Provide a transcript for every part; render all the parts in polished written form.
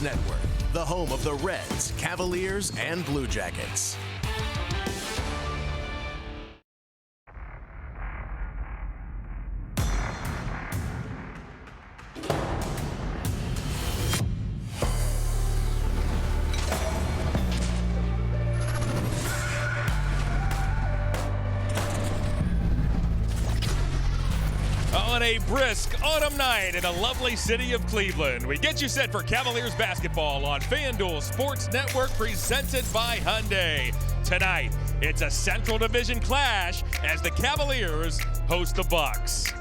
Network, the home of the Reds, Cavaliers, and Blue Jackets. On a brisk autumn night in a lovely city of Cleveland, we get you set for Cavaliers basketball on FanDuel Sports Network, presented by Hyundai. Tonight, it's a Central Division clash as the Cavaliers host the Bucks.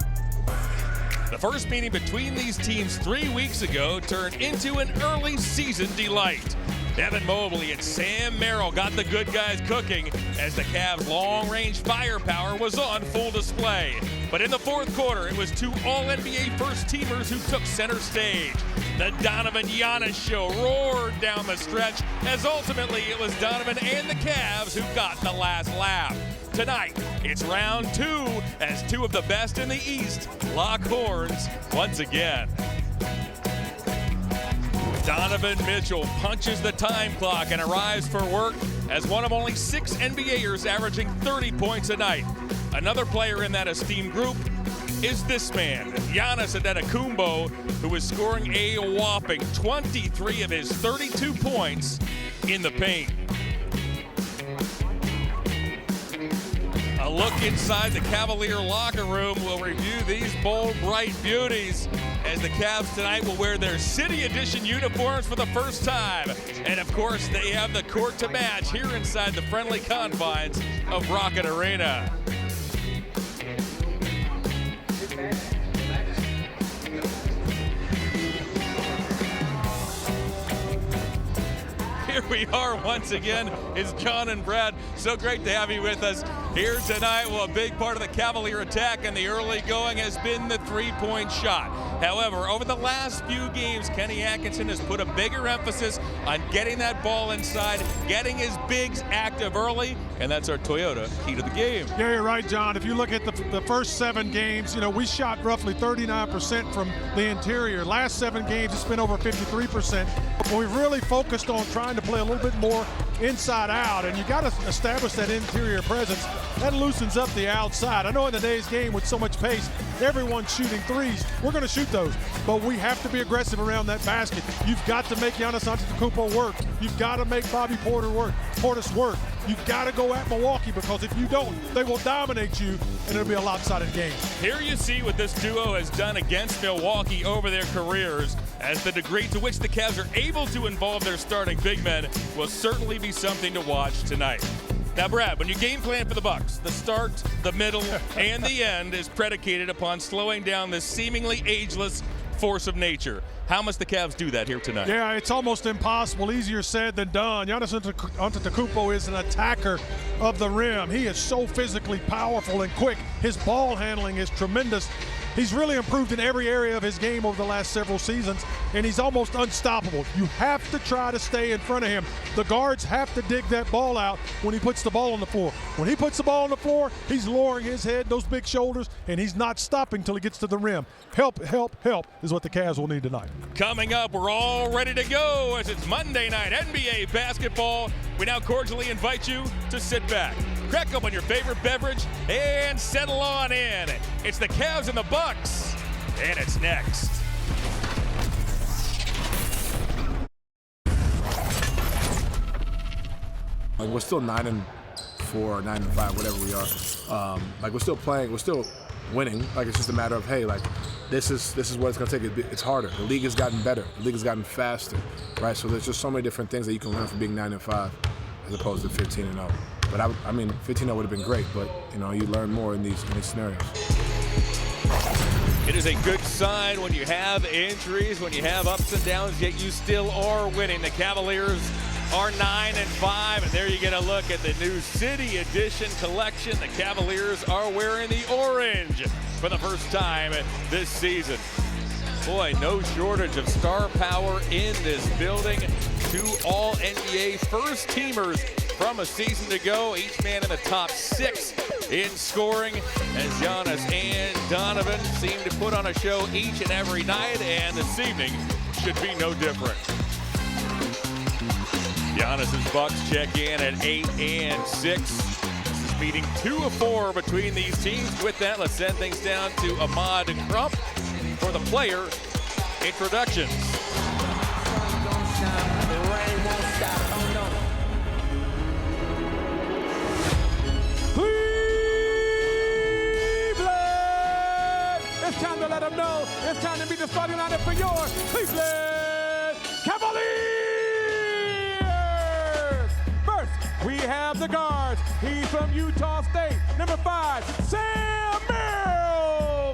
The first meeting between these teams 3 weeks ago turned into an early season delight. Evan Mobley and Sam Merrill got the good guys cooking as the Cavs' long-range firepower was on full display. But in the fourth quarter, it was two All-NBA first-teamers who took center stage. The Donovan Giannis show roared down the stretch as ultimately it was Donovan and the Cavs who got the last laugh. Tonight, it's round two as two of the best in the East lock horns once again. Donovan Mitchell punches the time clock and arrives for work as one of only 6 NBAers averaging 30 points a night. Another player in that esteemed group is this man, Giannis Antetokounmpo, who is scoring a whopping 23 of his 32 points in the paint. A look inside the Cavalier locker room will review these bold, bright beauties as the Cavs tonight will wear their City Edition uniforms for the first time. And of course, they have the court to match here inside the friendly confines of Rocket Arena. Here we are once again. It's John and Brad. So great to have you with us here tonight. Well, a big part of the Cavalier attack in the early going has been the three-point shot. However, over the last few games, Kenny Atkinson has put a bigger emphasis on getting that ball inside, getting his bigs active early, and that's our Toyota key to the game. Yeah, you're right, John. If you look at the first 7 games, we shot roughly 39% from the interior. Last 7 games, it's been over 53%. But we've really focused on trying to play a little bit more inside out, and you got to establish that interior presence. That loosens up the outside. I know in today's game with so much pace, everyone's shooting threes. We're going to shoot those, but we have to be aggressive around that basket. You've got to make Giannis Antetokounmpo work. You've got to make Bobby Portis work. You've got to go at Milwaukee, because if you don't, they will dominate you, and it'll be a lopsided game. Here you see what this duo has done against Milwaukee over their careers, as the degree to which the Cavs are able to involve their starting big men will certainly be something to watch tonight. Now, Brad, when you game plan for the Bucks, the start, the middle, and the end is predicated upon slowing down this seemingly ageless force of nature. How must the Cavs do that here tonight? Yeah, it's almost impossible. Easier said than done. Giannis Antetokounmpo is an attacker of the rim. He is so physically powerful and quick. His ball handling is tremendous. He's really improved in every area of his game over the last several seasons, and he's almost unstoppable. You have to try to stay in front of him. The guards have to dig that ball out when he puts the ball on the floor. When he puts the ball on the floor, he's lowering his head, those big shoulders, and he's not stopping till he gets to the rim. Help, help, help is what the Cavs will need tonight. Coming up, we're all ready to go as it's Monday night NBA basketball. We now cordially invite you to sit back, crack open your favorite beverage, and settle on in. It's the Cavs and the Bucks, and it's next. We're still 9-4, 9-5, whatever we are. We're still playing, we're still winning. It's just a matter of, hey, this is what it's gonna take. It's harder. The league has gotten better. The league has gotten faster, right? So there's just so many different things that you can learn from being 9-5 as opposed to 15-0. But I mean, 15-0 would have been great, but you learn more in these scenarios. It is a good sign when you have injuries, when you have ups and downs, yet you still are winning. The Cavaliers are 9-5, and there you get a look at the new City Edition collection. The Cavaliers are wearing the orange for the first time this season. Boy, no shortage of star power in this building. 2 All-NBA first-teamers from a season to go. Each man in the top 6 in scoring, as Giannis and Donovan seem to put on a show each and every night, and this evening should be no different. Giannis's Bucks check in at 8-6. This is meeting 2 of 4 between these teams. With that, let's send things down to Ahmad Crump for the player introductions. It's time to let them know. It's time to be the starting lineup for your Cleveland Cavaliers. First, we have the guards. He's from Utah State. Number 5, Sam Merrill.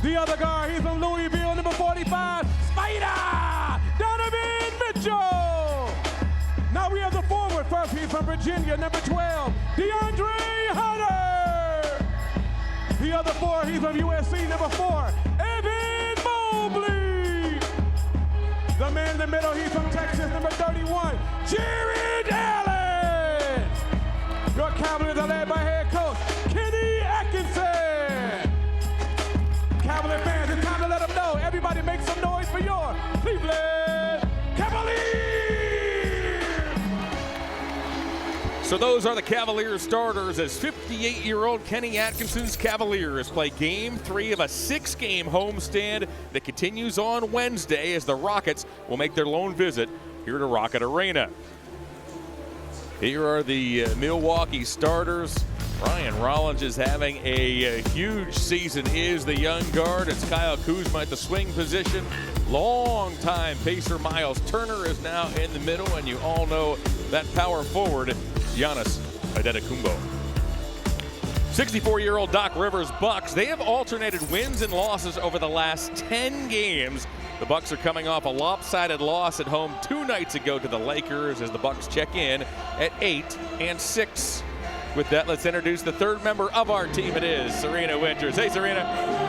The other guard, he's from Louisville. Number 45, Spider, Donovan Mitchell. Now we have the forward. First, he's from Virginia. Number 12, DeAndre Hunter. The other 4, he's from USC, number 4, Evan Mobley. The man in the middle, he's from Texas, number 31, Jared Allen. Your Cavaliers are led by head coach Kenny Atkinson. Cavalier fans, it's time to let them know. Everybody make some noise for your Cleveland Cavaliers. So those are the Cavaliers starters as 58-year-old Kenny Atkinson's Cavaliers play Game 3 of a 6-game homestand that continues on Wednesday as the Rockets will make their lone visit here to Rocket Arena. Here are the Milwaukee starters. Ryan Rollins is having a huge season. Is the young guard. It's Kyle Kuzma at the swing position. Long-time Pacer Miles Turner is now in the middle, and you all know that power forward, Giannis Antetokounmpo. 64-year-old Doc Rivers Bucks, they have alternated wins and losses over the last 10 games. The Bucks are coming off a lopsided loss at home 2 nights ago to the Lakers as the Bucks check in at 8-6. With that, let's introduce the third member of our team. It is Serena Winters. Hey, Serena.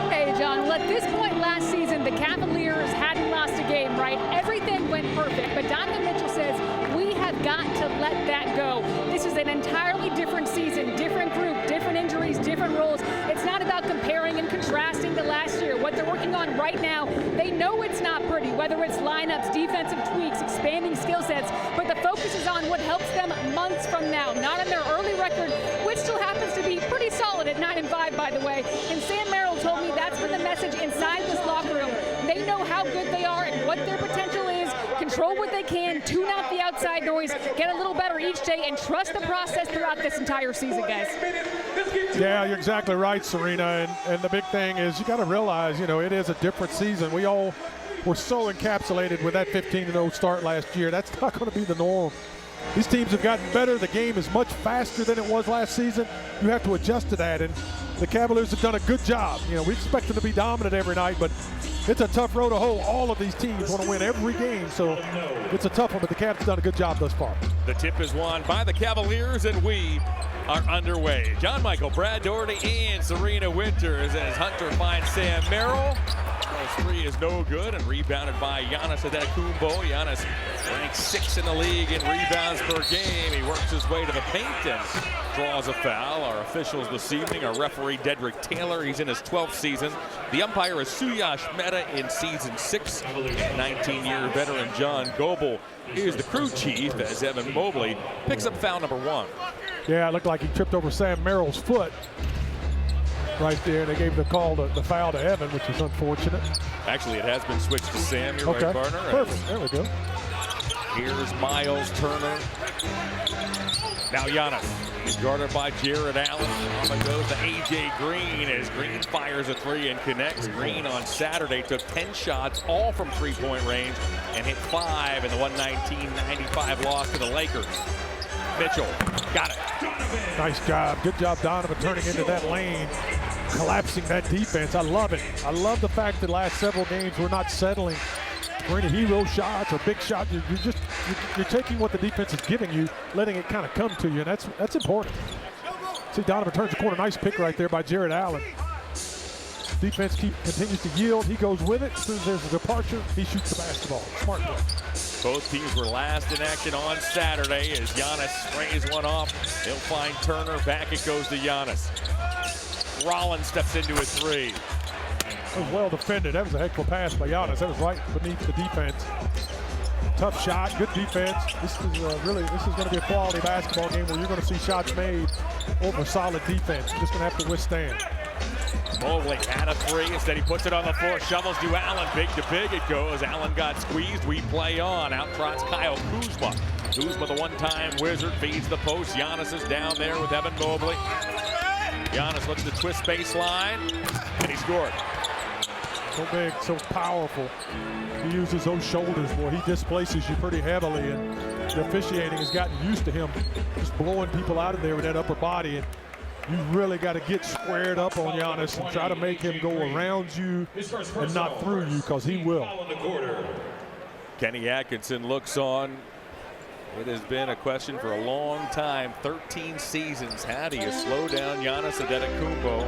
Hey, John. Well, at this point last season, the Cavaliers hadn't lost a game, right? Everything went perfect. But Donovan Mitchell says, we have got to let that go. This is an entirely different season, different group, different injuries, different roles. It's not about comparing and contrasting to last year. What they're working on right now, they know it's not pretty, whether it's lineups, defensive tweaks, expanding skill sets, but the focus is on what helps them months from now, not on their early record, which still happens to be pretty solid at 9-5, by the way. And Sam Merrill told me that's been the message inside this locker room. They know how good they are and what their potential is. Control what they can, tune out the outside noise, get a little better each day, and trust the process throughout this entire season, guys. Yeah, you're exactly right, Serena. And the big thing is you got to realize, it is a different season. We all were so encapsulated with that 15-0 start last year. That's not going to be the norm. These teams have gotten better. The game is much faster than it was last season. You have to adjust to that, and the Cavaliers have done a good job. We expect them to be dominant every night, but it's a tough road to hoe. All of these teams want to win every game, so it's a tough one, but the Cavs have done a good job thus far. The tip is won by the Cavaliers, and we are underway. John Michael, Brad Doherty, and Serena Winters as Hunter finds Sam Merrill. Those 3 is no good and rebounded by Giannis Antetokounmpo. Giannis ranks 6th in the league in rebounds per game. He works his way to the paint and draws a foul. Our officials this evening are referee Dedrick Taylor. He's in his 12th season. The umpire is Suyash Mehta in season 6. 19-year veteran John Goebel is the crew chief as Evan Mobley picks up foul number 1. Yeah, it looked like he tripped over Sam Merrill's foot right there, and they gave the call, the foul to Evan, which is unfortunate. Actually, it has been switched to Sam. You're okay. right, partner. Perfect. There we go. Here's Miles Turner. Now Giannis is guarded by Jared Allen. On goes to A.J. Green as Green fires a 3 and connects. Green on Saturday took 10 shots, all from 3-point range, and hit 5 in the 119-95 loss to the Lakers. Mitchell got it. Nice job. Good job, Donovan, turning into that lane, collapsing that defense. I love it. I love the fact that last several games we're not settling for any hero shots or big shots. You're taking what the defense is giving you, letting it kind of come to you, and that's important. See, Donovan turns the corner. Nice pick right there by Jared Allen. Defense continues to yield. He goes with it. As soon as there's a departure, he shoots the basketball. Smart play. Both teams were last in action on Saturday as Giannis sprays one off. He'll find Turner. Back it goes to Giannis. Rollins steps into a 3. That was well defended. That was a heck of a pass by Giannis. That was right beneath the defense. tough shot, good defense. This is going to be a quality basketball game where you're going to see shots made over solid defense. You're just going to have to withstand. Mobley had a three. Instead, he puts it on the floor, shovels to Allen. Big to big it goes. Allen got squeezed. We play on. Out trots Kyle Kuzma. Kuzma, the one-time wizard, feeds the post. Giannis is down there with Evan Mobley. Giannis looks to twist baseline, and he scored. So big, so powerful. He uses those shoulders, boy. He displaces you pretty heavily, and the officiating has gotten used to him just blowing people out of there with that upper body. And you really got to get squared up on Giannis and try to make him go around you and not through you, because he will. Kenny Atkinson looks on. It has been a question for a long time, 13 seasons. How do you slow down Giannis Antetokounmpo?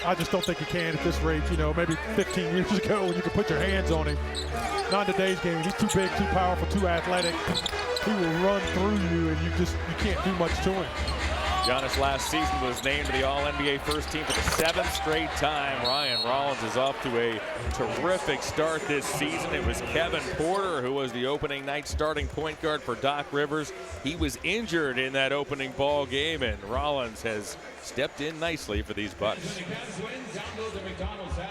I just don't think you can at this rate. You know, maybe 15 years ago when you could put your hands on him. Not in today's game. He's too big, too powerful, too athletic. He will run through you, and you can't do much to him. Giannis last season was named to the All-NBA first team for the 7th straight time. Ryan Rollins is off to a terrific start this season. It was Kevin Porter who was the opening night starting point guard for Doc Rivers. He was injured in that opening ball game, and Rollins has stepped in nicely for these Bucks.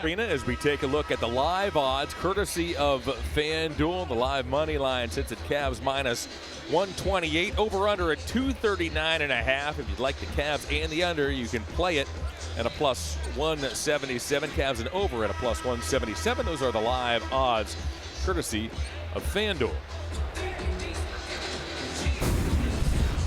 As we take a look at the live odds, courtesy of FanDuel, the live money line sits at Cavs minus 128, over under at 239.5. If you'd like the Cavs and the under, you can play it at a plus 177. Cavs and over at a plus 177. Those are the live odds, courtesy of FanDuel.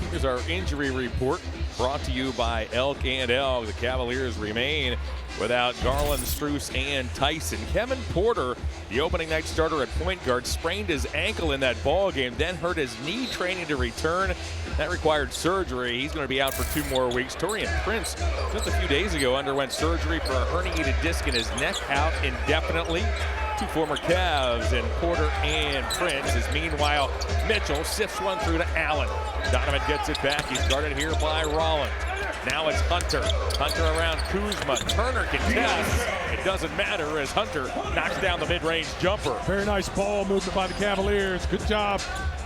Here's our injury report, brought to you by Elk and Elk. The Cavaliers remain without Garland, Strus, and Tyson. Kevin Porter, the opening night starter at point guard, sprained his ankle in that ball game, then hurt his knee training to return. That required surgery. He's going to be out for 2 more weeks. Taurean Prince, just a few days ago, underwent surgery for a herniated disc in his neck, out indefinitely. 2 former Cavs, and Porter and Prince. As meanwhile, Mitchell sifts one through to Allen. Donovan gets it back. He's guarded here by Rollins. Now it's Hunter. Hunter around Kuzma. Turner contests. It doesn't matter as Hunter knocks down the mid-range jumper. Very nice ball movement by the Cavaliers. Good job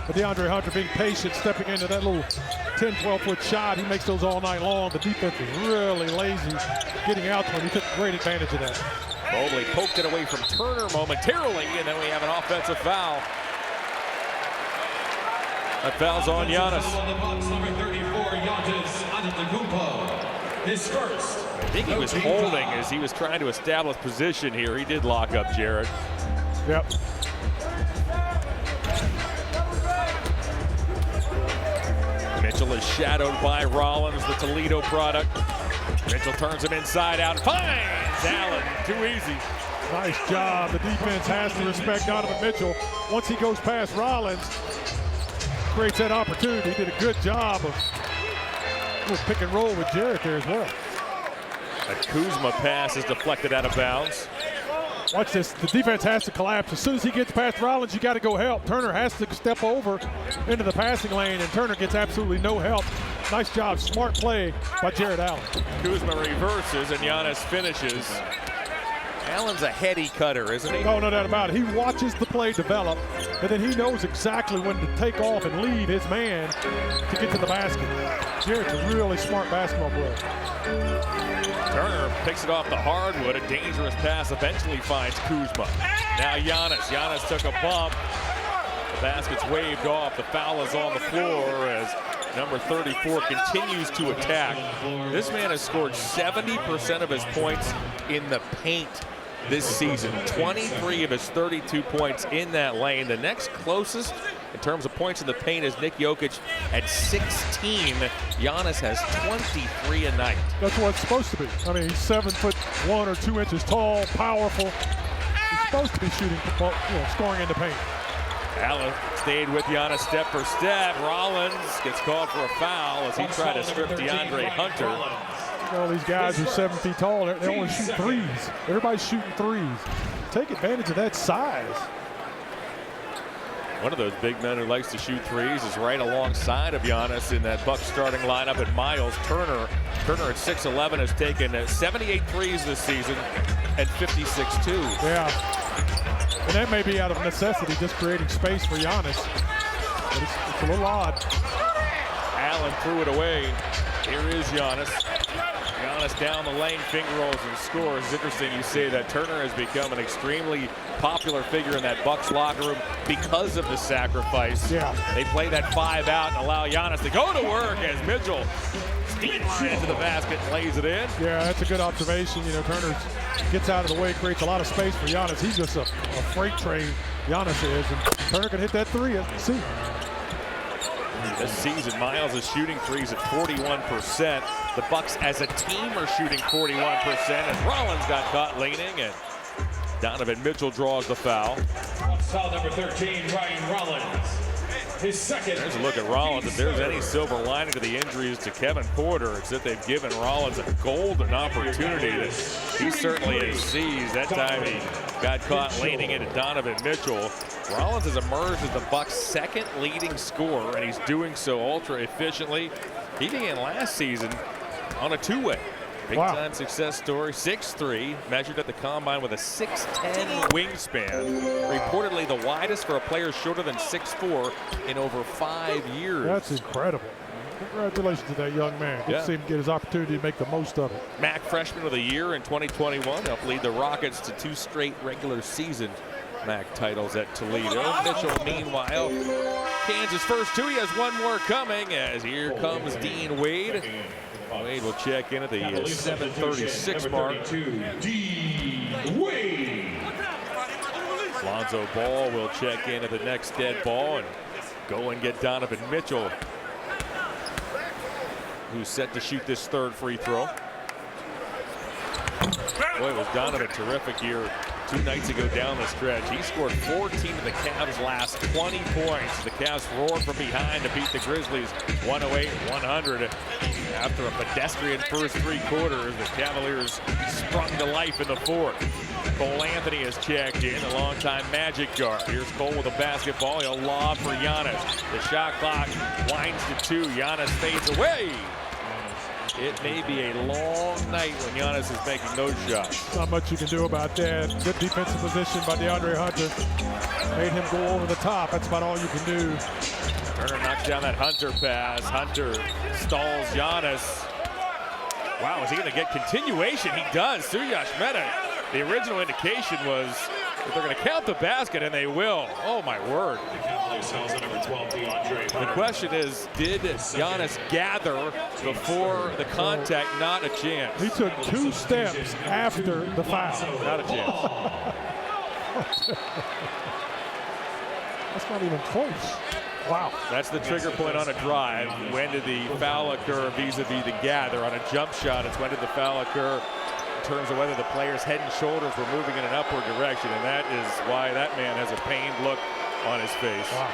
of DeAndre Hunter being patient, stepping into that little 10, 12-foot shot. He makes those all night long. The defense was really lazy getting out to him. He took great advantage of that. Mobley poked it away from Turner momentarily, and then we have an offensive foul. That foul's on Giannis. Number 34, Giannis Antetokounmpo. His first. I think he was holding as he was trying to establish position here. He did lock up Jarrett. Yep. Mitchell is shadowed by Rollins, the Toledo product. Mitchell turns him inside out and finds Allen. Too easy. Nice job. The defense has to respect Donovan Mitchell. Once he goes past Rollins, creates that opportunity. He did a good job of pick and roll with Jarrett there as well. A Kuzma pass is deflected out of bounds. Watch this. The defense has to collapse. As soon as he gets past Rollins, you got to go help. Turner has to step over into the passing lane, and Turner gets absolutely no help. Nice job. Smart play by Jarrett Allen. Kuzma reverses, and Giannis finishes. Allen's a heady cutter, isn't he? Oh, no doubt about it. He watches the play develop, and then he knows exactly when to take off and lead his man to get to the basket. Jarrett's a really smart basketball player. Turner picks it off the hardwood. A dangerous pass eventually finds Kuzma. Now Giannis. Giannis took a bump. The basket's waved off. The foul is on the floor as number 34 continues to attack. This man has scored 70% of his points in the paint this season. 23 of his 32 points in that lane. The next closest in terms of points in the paint is Nick Jokic at 16. Giannis has 23 a night. That's what it's supposed to be. I mean, he's 7'1" or 2 inches tall, powerful. He's supposed to be shooting, scoring in the paint. Allen stayed with Giannis step for step. Rollins gets called for a foul as he tried to strip DeAndre Hunter. All these guys are 7 feet tall. They only shoot threes. Everybody's shooting threes. Take advantage of that size. One of those big men who likes to shoot threes is right alongside of Giannis in that Bucks starting lineup at Miles Turner. Turner at 6'11" has taken 78 threes this season and 56 twos. Yeah. And that may be out of necessity, just creating space for Giannis. But it's a little odd. Allen threw it away. Here is Giannis. Giannis down the lane, finger rolls and scores. It's interesting you say that. Turner has become an extremely popular figure in that Bucks locker room because of the sacrifice. Yeah. They play that 5 out and allow Giannis to go to work as Mitchell steams right into the basket and lays it in. Yeah, that's a good observation. You know, Turner gets out of the way, creates a lot of space for Giannis. He's just a freight train, Giannis is, and Turner can hit that three. Let's see. This season, Miles is shooting threes at 41%. The Bucks as a team are shooting 41% as Rollins got caught leaning, and Donovan Mitchell draws the foul. Foul number 13, Ryan Rollins. His second. There's a look at Rollins. If there's any silver lining to the injuries to Kevin Porter, it's that they've given Rollins a golden opportunity that he certainly has seized. That time he got caught leaning into Donovan Mitchell. Rollins has emerged as the Bucks' second leading scorer, and he's doing so ultra efficiently. He began last season on a two-way. Big-time success story. 6'3", measured at the combine with a 6'10" wingspan. Reportedly the widest for a player shorter than 6'4" in over 5 years. That's incredible. Congratulations to that young man. Good to see him get his opportunity to make the most of it. MAC Freshman of the Year in 2021 helped lead the Rockets to 2 straight regular season MAC titles at Toledo. Mitchell, meanwhile, Kansas first 2. He has one more coming as here comes Dean Wade. Wade will check in at the 7:36 mark. Dean Wade. Lonzo Ball will check in at the next dead ball and go and get Donovan Mitchell, who's set to shoot this third free throw. Boy, was Donovan terrific here 2 nights ago down the stretch. He scored 14 of the Cavs' last 20 points. The Cavs roared from behind to beat the Grizzlies 108-100. After a pedestrian first 3 quarters, the Cavaliers sprung to life in the fourth. Cole Anthony has checked in, a longtime Magic guard. Here's Cole with a basketball. He'll lob for Giannis. The shot clock winds to 2. Giannis fades away. It may be a long night when Giannis is making those shots. Not much you can do about that. Good defensive position by DeAndre Hunter. Made him go over the top. That's about all you can do. Turner knocks down that Hunter pass. Hunter stalls Giannis. Wow, is he going to get continuation? He does. Suyash Mehta. The original indication was that they're going to count the basket, and they will. Oh, my word. The question is, did Giannis gather before the contact? Not a chance. He took 2 steps after the foul. Not a chance. That's not even close. Wow. That's the trigger point on a drive. When did the foul occur vis-a-vis the gather? On a jump shot, it's when did the foul occur in terms of whether the player's head and shoulders were moving in an upward direction, and that is why that man has a pained look on his face. Wow.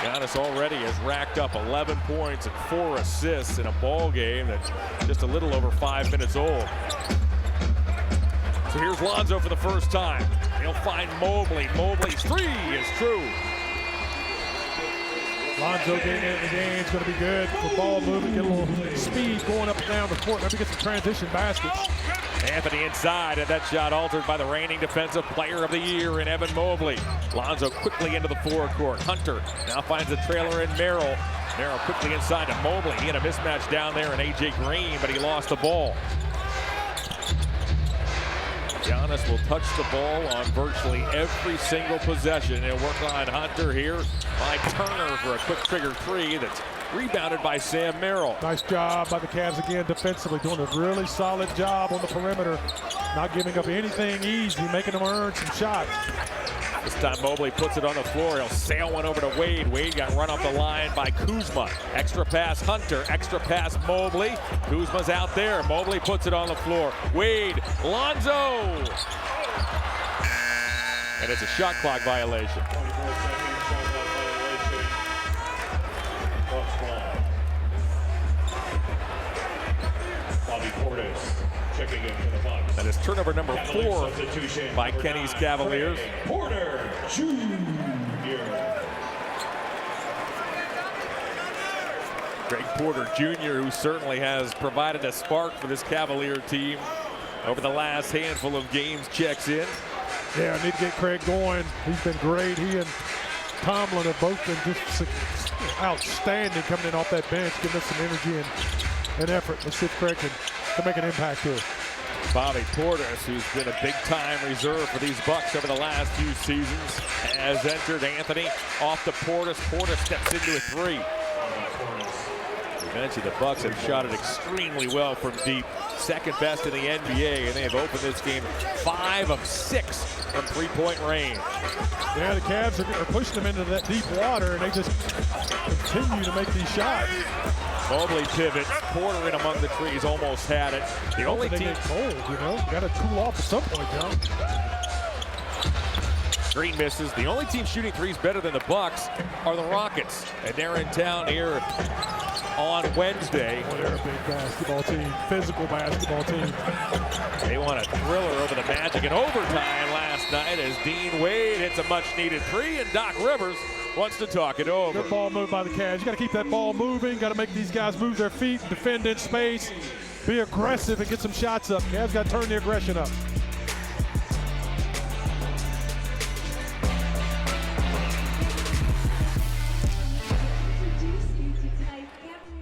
Giannis already has racked up 11 points and 4 assists in a ball game that's just a little over 5 minutes old. So here's Lonzo for the first time. He'll find Mobley. Mobley's 3 is true. Lonzo getting in the game is going to be good for ball movement, get a little speed going up and down the court. Maybe get some transition baskets. Anthony inside, and that shot altered by the reigning defensive player of the year in Evan Mobley. Lonzo quickly into the forecourt. Hunter now finds a trailer in Merrill. Merrill quickly inside to Mobley. He had a mismatch down there in A.J. Green, but he lost the ball. Giannis will touch the ball on virtually every single possession. He'll work on Hunter here by Turner for a quick trigger 3 that's rebounded by Sam Merrill. Nice job by the Cavs again defensively, doing a really solid job on the perimeter. Not giving up anything easy, making them earn some shots. This time Mobley puts it on the floor. He'll sail one over to Wade. Wade got run off the line by Kuzma. Extra pass Hunter, extra pass Mobley. Kuzma's out there. Mobley puts it on the floor. Wade, Lonzo. And it's a shot clock violation. Checking in for the Bucks. That is turnover number 4 by Kenny's Cavaliers. Porter Jr. Greg Porter Jr., who certainly has provided a spark for this Cavalier team over the last handful of games checks in. Yeah, I need to get Craig going. He's been great. He and Tomlin have both been just outstanding coming in off that bench, giving us some energy and effort. Let's see if Craig can make an impact here. Bobby Portis, who's been a big-time reserve for these Bucks over the last few seasons, has entered. Anthony off to Portis. Portis steps into a three. Eventually, the Bucks have shot it extremely well from deep. Second best in the NBA, and they have opened this game 5 of 6 from three-point range. Yeah, the Cavs are pushing them into that deep water, and they just continue to make these shots. Mobley pivots, Porter in among the trees, almost had it. The only team cold, you know, got to cool off at some point, John. Green misses. The only team shooting threes better than the Bucks are the Rockets, and they're in town here on Wednesday. Well, they're a big basketball team, physical basketball team. They want a thriller over the Magic in overtime last night as Dean Wade hits a much-needed three, and Doc Rivers wants to talk it over. Good ball move by the Cavs. You got to keep that ball moving. Got to make these guys move their feet, defend in space, be aggressive, and get some shots up. Cavs got to turn the aggression up.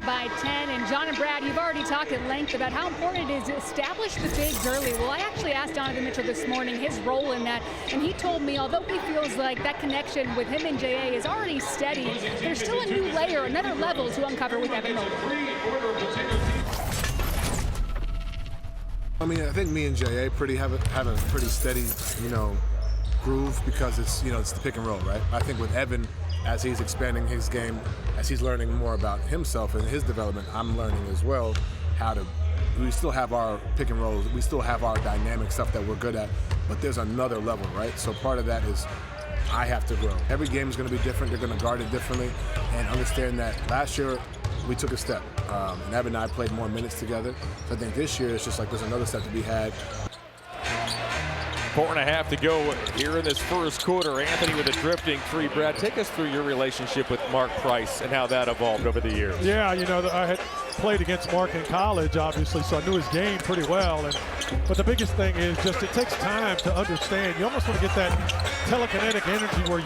By 10, and John and Brad, you've already talked at length about how important it is to establish the bigs early. Well, I actually asked Donovan Mitchell this morning his role in that, and he told me although he feels like that connection with him and J.A. is already steady, there's still a new layer, another level to uncover with Evan Mobley. I mean, I think me and J.A. have a pretty steady, groove because it's the pick and roll, right? I think with Evan, as he's expanding his game, as he's learning more about himself and his development, I'm learning as well we still have our pick and rolls, we still have our dynamic stuff that we're good at, but there's another level, right? So part of that is I have to grow. Every game is going to be different. They're going to guard it differently, and understand that last year we took a step, and Evan and I played more minutes together. So I think this year it's just like there's another step to be had. 4.5 to go here in this first quarter. Anthony with a drifting three. Brad, take us through your relationship with Mark Price and how that evolved over the years. Yeah, I had played against Mark in college, obviously, so I knew his game pretty well. But the biggest thing is just it takes time to understand. You almost want to get that telekinetic energy where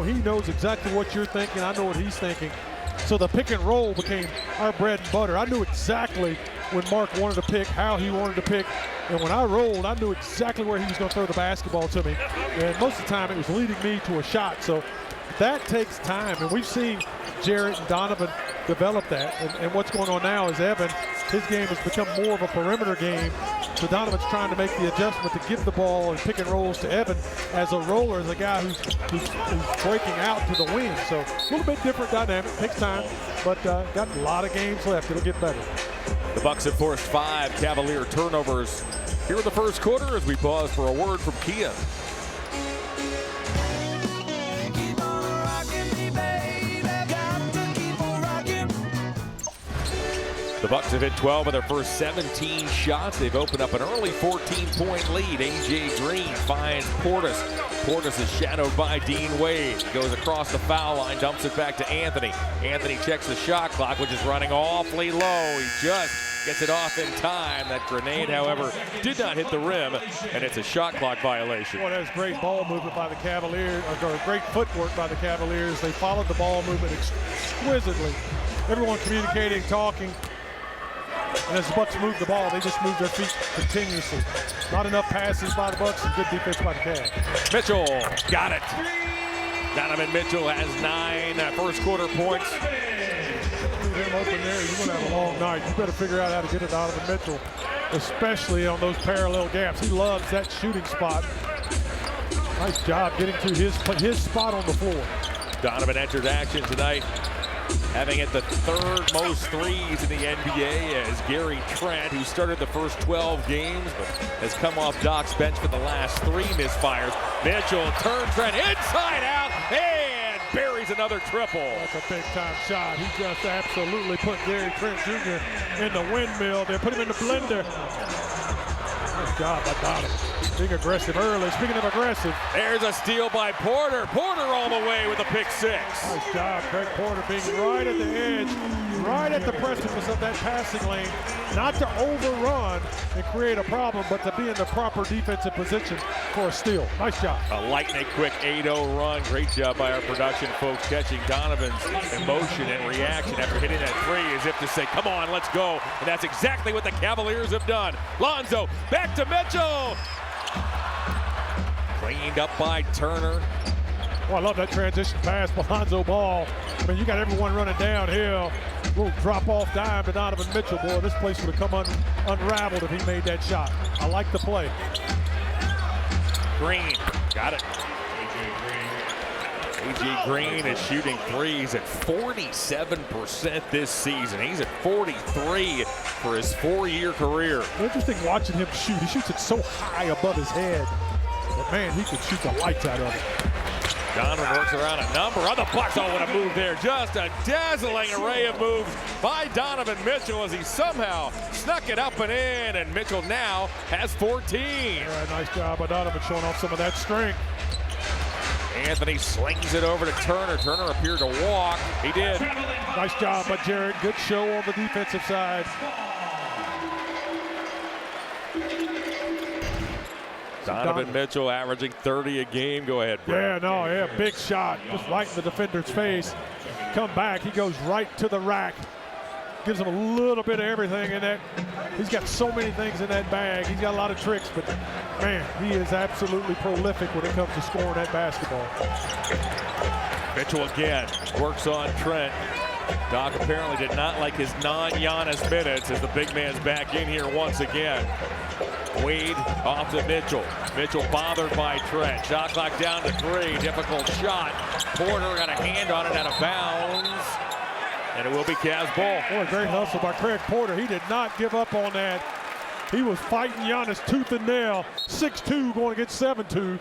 he knows exactly what you're thinking, I know what he's thinking. So the pick and roll became our bread and butter. I knew exactly when Mark wanted to pick, how he wanted to pick. And when I rolled, I knew exactly where he was going to throw the basketball to me. And most of the time, it was leading me to a shot. So that takes time. And we've seen Jarrett and Donovan develop that. And what's going on now is Evan, his game has become more of a perimeter game. So Donovan's trying to make the adjustment to give the ball and pick and rolls to Evan as a roller, as a guy who's breaking out to the wing. So a little bit different dynamic, takes time, but got a lot of games left. It'll get better. The Bucks have forced 5 Cavalier turnovers here in the first quarter as we pause for a word from Kia. The Bucks have hit 12 of their first 17 shots. They've opened up an early 14-point lead. A.J. Green finds Portis. Portis is shadowed by Dean Wade. Goes across the foul line, dumps it back to Anthony. Anthony checks the shot clock, which is running awfully low. He just gets it off in time. That grenade, however, did not hit the rim, and it's a shot clock violation. Boy, that was great ball movement by the Cavaliers, or great footwork by the Cavaliers. They followed the ball movement exquisitely. Everyone communicating, talking. And as the Bucks move the ball, they just move their feet continuously. Not enough passes by the Bucks and good defense by the Cavs. Mitchell got it. Donovan Mitchell has 9 first quarter points. Leave him open there, you're going to have a long night. You better figure out how to get to Donovan Mitchell, especially on those parallel gaps. He loves that shooting spot. Nice job getting to his spot on the floor. Donovan enters action tonight, having hit the 3rd most threes in the NBA as Gary Trent, who started the first 12 games but has come off Doc's bench for the last 3 misfires. Mitchell turns Trent inside out and buries another triple. That's a big-time shot. He just absolutely put Gary Trent Jr. in the windmill there, put him in the blender. Good job by Donovan. Being aggressive early. Speaking of aggressive. There's a steal by Porter. Porter all the way with a pick six. Nice job, Craig Porter being right at the edge, right at the precipice of that passing lane. Not to overrun and create a problem, but to be in the proper defensive position for a steal. Nice job. A lightning quick 8-0 run. Great job by our production folks catching Donovan's emotion and reaction after hitting that three as if to say, come on, let's go. And that's exactly what the Cavaliers have done. Lonzo back to Mitchell. Cleaned up by Turner. Oh, I love that transition pass by Lonzo Ball. I mean, you got everyone running downhill. Little drop-off dime to Donovan Mitchell. Boy, this place would have come unraveled if he made that shot. I like the play. Green, got it. A.J. Green is shooting threes at 47% this season. He's at 43 for his 4-year career. Interesting watching him shoot. He shoots it so high above his head. But man, he could shoot the lights out of it. Donovan works around a number of the Bucks. Oh, what a move there. Just a dazzling array of moves by Donovan Mitchell as he somehow snuck it up and in. And Mitchell now has 14. Yeah, nice job by Donovan showing off some of that strength. Anthony slings it over to Turner. Turner appeared to walk. He did. Nice job by Jared. Good show on the defensive side. Donovan Mitchell averaging 30 a game. Go ahead, Brad. Yeah, big shot. Just right in the defender's face. Come back. He goes right to the rack. Gives him a little bit of everything in that. He's got so many things in that bag. He's got a lot of tricks, but man, he is absolutely prolific when it comes to scoring that basketball. Mitchell again works on Trent. Doc apparently did not like his non-Giannis minutes as the big man's back in here once again. Wade off to Mitchell. Mitchell bothered by Trent. Shot clock down to 3. Difficult shot. Porter got a hand on it out of bounds. And it will be Cavs ball. Boy, great hustle by Craig Porter. He did not give up on that. He was fighting Giannis tooth and nail. 6'2", going against 7'2".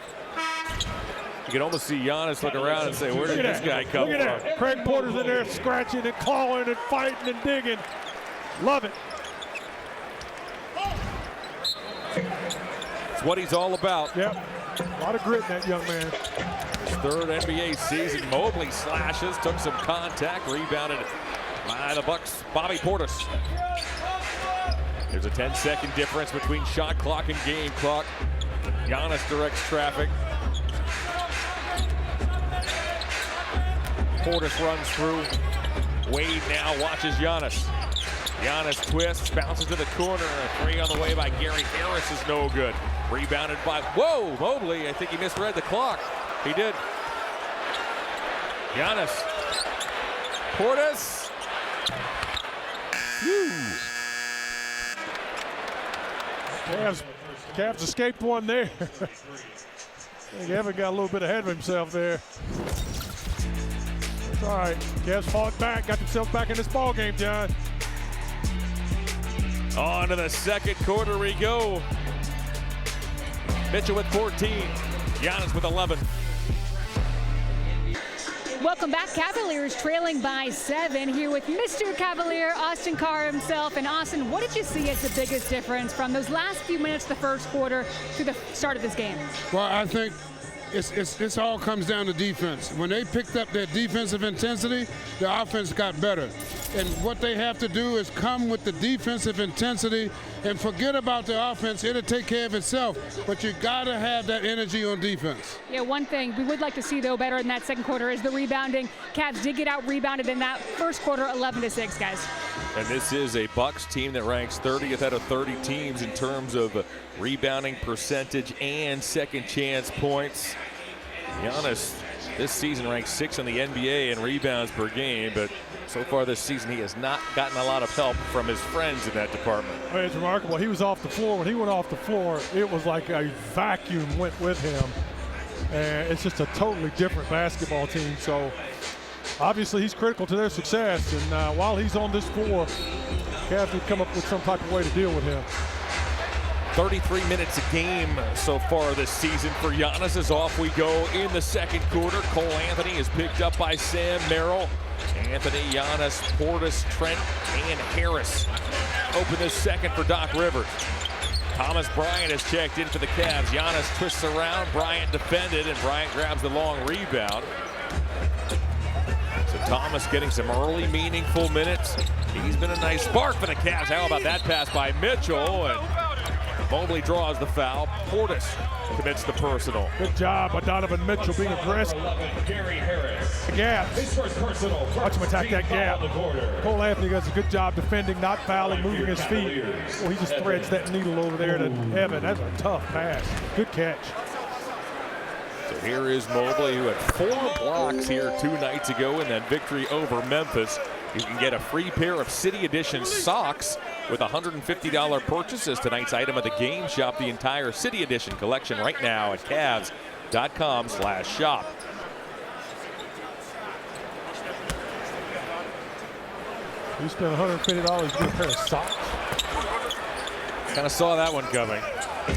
You can almost see Giannis look around and say, where did this guy come from? Look at that. Craig Porter's in there scratching and clawing and fighting and digging. Love it. It's what he's all about. Yep. A lot of grit in that young man. His third NBA season. Mobley slashes, took some contact, rebounded by the Bucks. Bobby Portis. There's a 10-second difference between shot clock and game clock. Giannis directs traffic. Portis runs through. Wade now watches Giannis. Giannis twists, bounces to the corner. A three on the way by Gary Harris is no good. Rebounded by, whoa, Mobley. I think he misread the clock. He did. Giannis. Portis. Cavs escaped one there. I think Evan got a little bit ahead of himself there. It's all right. Cavs fought back, got themselves back in this ball game, John. On to the second quarter we go. Mitchell with 14. Giannis with 11. Welcome back. Cavaliers trailing by 7 here with Mr. Cavalier, Austin Carr himself. And Austin, what did you see as the biggest difference from those last few minutes of the first quarter to the start of this game? Well, I think it's all comes down to defense. When they picked up their defensive intensity, the offense got better. And what they have to do is come with the defensive intensity and forget about the offense. It'll take care of itself. But you got to have that energy on defense. Yeah, one thing we would like to see, though, better in that second quarter is the rebounding. Cavs did get out-rebounded in that first quarter, 11-6, guys. And this is a Bucks team that ranks 30th out of 30 teams in terms of rebounding percentage and second chance points. Giannis this season ranks 6th in the NBA in rebounds per game, but so far this season he has not gotten a lot of help from his friends in that department. It's remarkable. He was off the floor. When he went off the floor, it was like a vacuum went with him. And it's just a totally different basketball team. So obviously he's critical to their success. And while he's on this floor, Cavs need to come up with some type of way to deal with him. 33 minutes a game so far this season for Giannis. As off we go in the second quarter. Cole Anthony is picked up by Sam Merrill. Anthony, Giannis, Portis, Trent, and Harris open this second for Doc Rivers. Thomas Bryant has checked in for the Cavs. Giannis twists around, Bryant defended, and Bryant grabs the long rebound. So Thomas getting some early meaningful minutes. He's been a nice spark for the Cavs. How about that pass by Mitchell? And Mobley draws the foul. Portis commits the personal. Good job by Donovan Mitchell being aggressive. Gaps. Watch him attack that gap. Cole Anthony does a good job defending, not fouling, moving his feet. Well, he just threads that needle over there to Evan. That's a tough pass. Good catch. So here is Mobley, who had 4 blocks here 2 nights ago in that victory over Memphis. You can get a free pair of City Edition socks with a $150 purchase as tonight's item of the game. Shop the entire City Edition collection right now at Cavs.com/shop. You spent $150 to get a pair of socks. Kind of saw that one coming.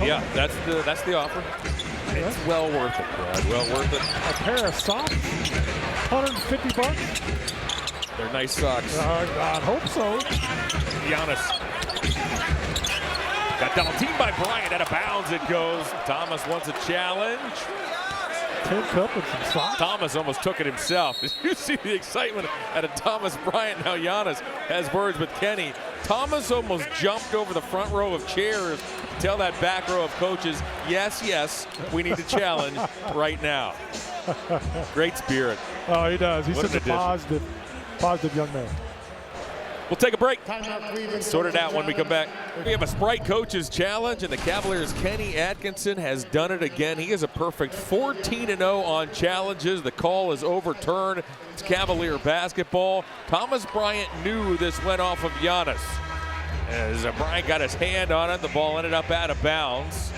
Yeah, that's the offer. It's well worth it, Brad. Well worth it. A pair of socks? $150? They're nice socks. I hope so. Giannis. Got double teamed by Bryant. Out of bounds it goes. Thomas wants a challenge. 10 cup with some socks. Thomas almost took it himself. Did you see the excitement out of Thomas Bryant? Now Giannis has words with Kenny. Thomas almost jumped over the front row of chairs to tell that back row of coaches, yes, we need a challenge right now. Great spirit. Oh, he does. He's What such a positive young man. We'll take a break. Sort it out when we come back. We have a Sprite Coaches Challenge, and the Cavaliers' Kenny Atkinson has done it again. He is a perfect 14-0 on challenges. The call is overturned. It's Cavalier basketball. Thomas Bryant knew this went off of Giannis. As Bryant got his hand on it, the ball ended up out of bounds.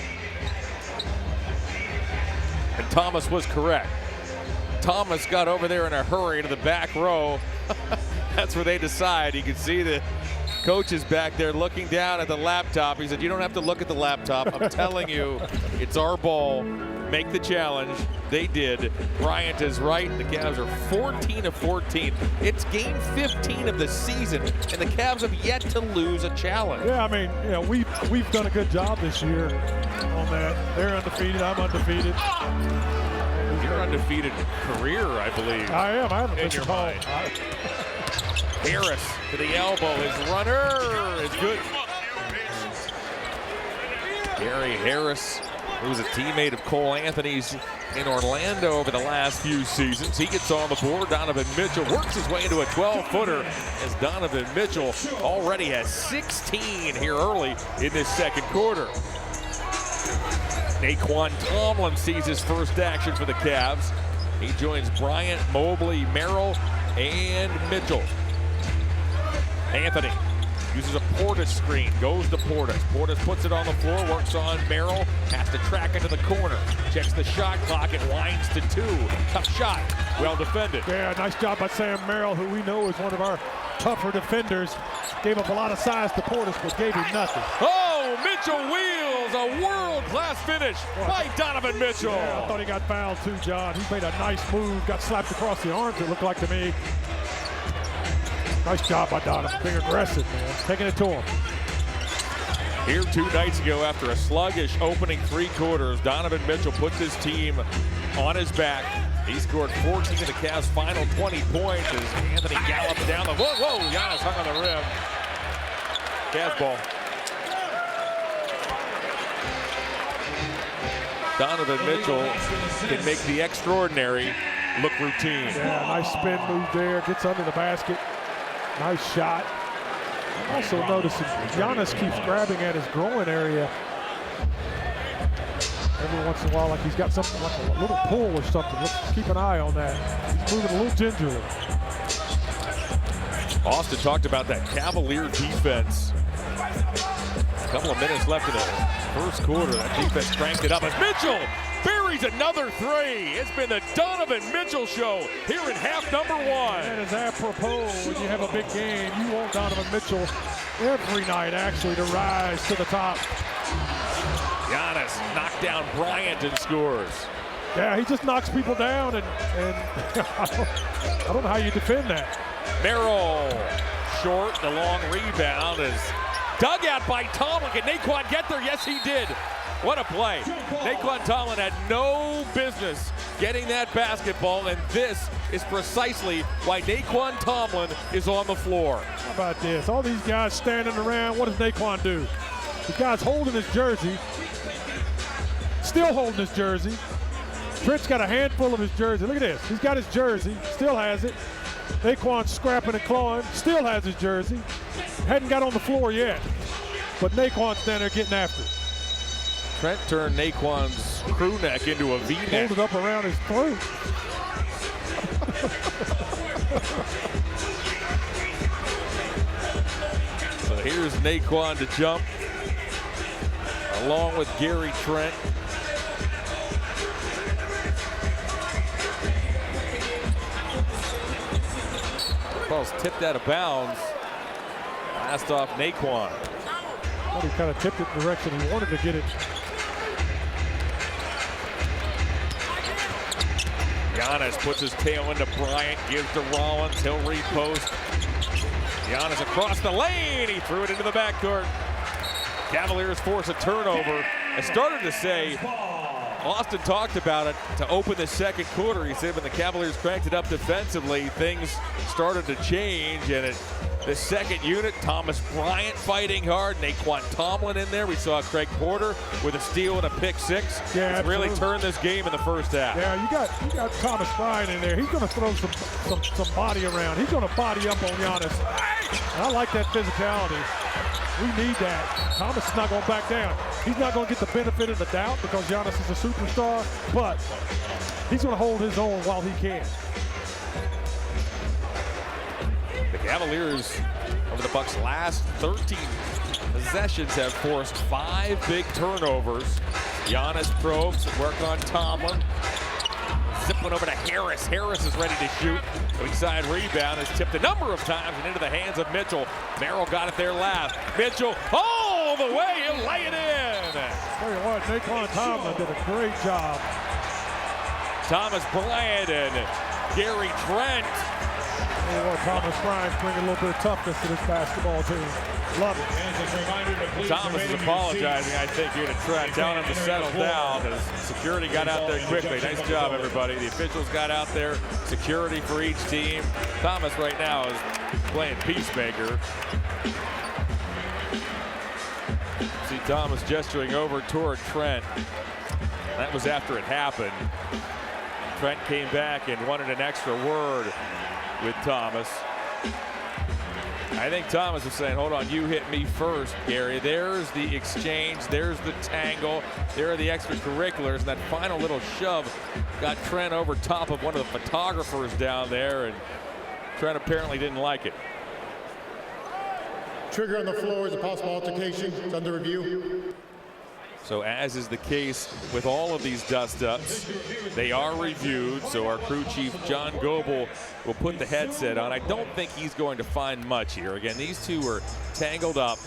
And Thomas was correct. Thomas got over there in a hurry to the back row. That's where they decide. You can see the coaches back there looking down at the laptop. He said, you don't have to look at the laptop. I'm telling you, it's our ball. Make the challenge. They did. Bryant is right. The Cavs are 14 of 14. It's game 15 of the season, and the Cavs have yet to lose a challenge. Yeah, I mean, you know, we've done a good job this year on that. They're undefeated. I'm undefeated. Your undefeated career, I believe. I am. I haven't in your mind. Harris to the elbow. His runner is good. Gary Harris, who's a teammate of Cole Anthony's in Orlando over the last few seasons. He gets on the board. Donovan Mitchell works his way into a 12-footer as Donovan Mitchell already has 16 here early in this second quarter. Naquan Tomlin sees his first action for the Cavs. He joins Bryant, Mobley, Merrill, and Mitchell. Anthony uses a Portis screen, goes to Portis. Portis puts it on the floor, works on Merrill, has to track into the corner, checks the shot clock and winds to 2. Tough shot, well defended. Yeah, nice job by Sam Merrill, who we know is one of our tougher defenders. Gave up a lot of size to Portis, but gave him nothing. Oh, Mitchell wheels, a world-class finish by Donovan Mitchell. Yeah, I thought he got fouled too, John. He made a nice move, got slapped across the arms, it looked like to me. Nice job by Donovan, being aggressive, man, taking it to him. Here 2 nights ago, after a sluggish opening 3 quarters, Donovan Mitchell puts his team on his back. He scored 14 of the Cavs' final 20 points as Anthony gallops down the, whoa, Giannis hung on the rim. Cavs ball. Donovan Mitchell can make the extraordinary look routine. Yeah, nice spin move there, gets under the basket. Nice shot. Also noticing Giannis keeps grabbing at his groin area every once in a while, like he's got something like a little pull or something. Let's keep an eye on that. He's moving a little gingerly. Austin talked about that Cavalier defense. A couple of minutes left in the first quarter. That defense cranked it up as Mitchell buries another 3. It's been the Donovan Mitchell show here in half number 1. That is apropos when you have a big game. You want Donovan Mitchell every night actually to rise to the top. Giannis knocked down Bryant and scores. Yeah, he just knocks people down, and I don't know how you defend that. Merrill short, the long rebound as Dug out by Tomlin. Can Naquan get there? Yes, he did. What a play. Naquan Tomlin had no business getting that basketball, and this is precisely why Naquan Tomlin is on the floor. How about this? All these guys standing around. What does Naquan do? The guy's holding his jersey. Still holding his jersey. Trent's got a handful of his jersey. Look at this. He's got his jersey. Still has it. Naquan's scrapping and clawing. Still has his jersey. Hadn't got on the floor yet. But Naquan's down there getting after it. Trent turned Naquan's crew neck into a V-neck. Hold it up around his throat. So here's Naquan to jump, along with Gary Trent. Ball's tipped out of bounds. Passed off Naquan. Well, he kind of tipped it in the direction he wanted to get it. Giannis puts his tail into Bryant, gives to Rollins, he'll repost. Giannis across the lane, he threw it into the backcourt. Cavaliers force a turnover. I started to say, Austin talked about it to open the second quarter. He said when the Cavaliers cranked it up defensively, things started to change, and the second unit, Thomas Bryant fighting hard, Naquan Tomlin in there. We saw Craig Porter with a steal and a pick six. Yeah, it's really turned this game in the first half. Yeah, you got Thomas Bryant in there. He's going to throw some body around. He's going to body up on Giannis. And I like that physicality. We need that. Thomas is not going to back down. He's not going to get the benefit of the doubt because Giannis is a superstar, but he's going to hold his own while he can. The Cavaliers, over the Bucks' last 13 possessions, have forced 5 big turnovers. Giannis probes, work on Tomlin. Zip one over to Harris. Harris is ready to shoot. Weak side rebound is tipped a number of times and into the hands of Mitchell. Merrill got it there last. Mitchell all the way, he'll lay it in. Tell you what, Naquan Tomlin did a great job. Thomas Bryant and Gary Trent. Thomas Bryant's bringing a little bit of toughness to this basketball team. Love it. Thomas is apologizing, I think, here to Trent, telling him to settle down as security got out there quickly. Nice job, everybody. The officials got out there, security for each team. Thomas right now is playing peacemaker. See Thomas gesturing over toward Trent. That was after it happened. Trent came back and wanted an extra word with Thomas. I think Thomas is saying, hold on, you hit me first, Gary. There's the exchange, there's the tangle, there are the extracurriculars, and that final little shove got Trent over top of one of the photographers down there, and Trent apparently didn't like it. Trigger on the floor is a possible altercation. It's under review. So as is the case with all of these dust-ups, they are reviewed. So our crew chief, John Goebel, will put the headset on. I don't think he's going to find much here. Again, these two were tangled up,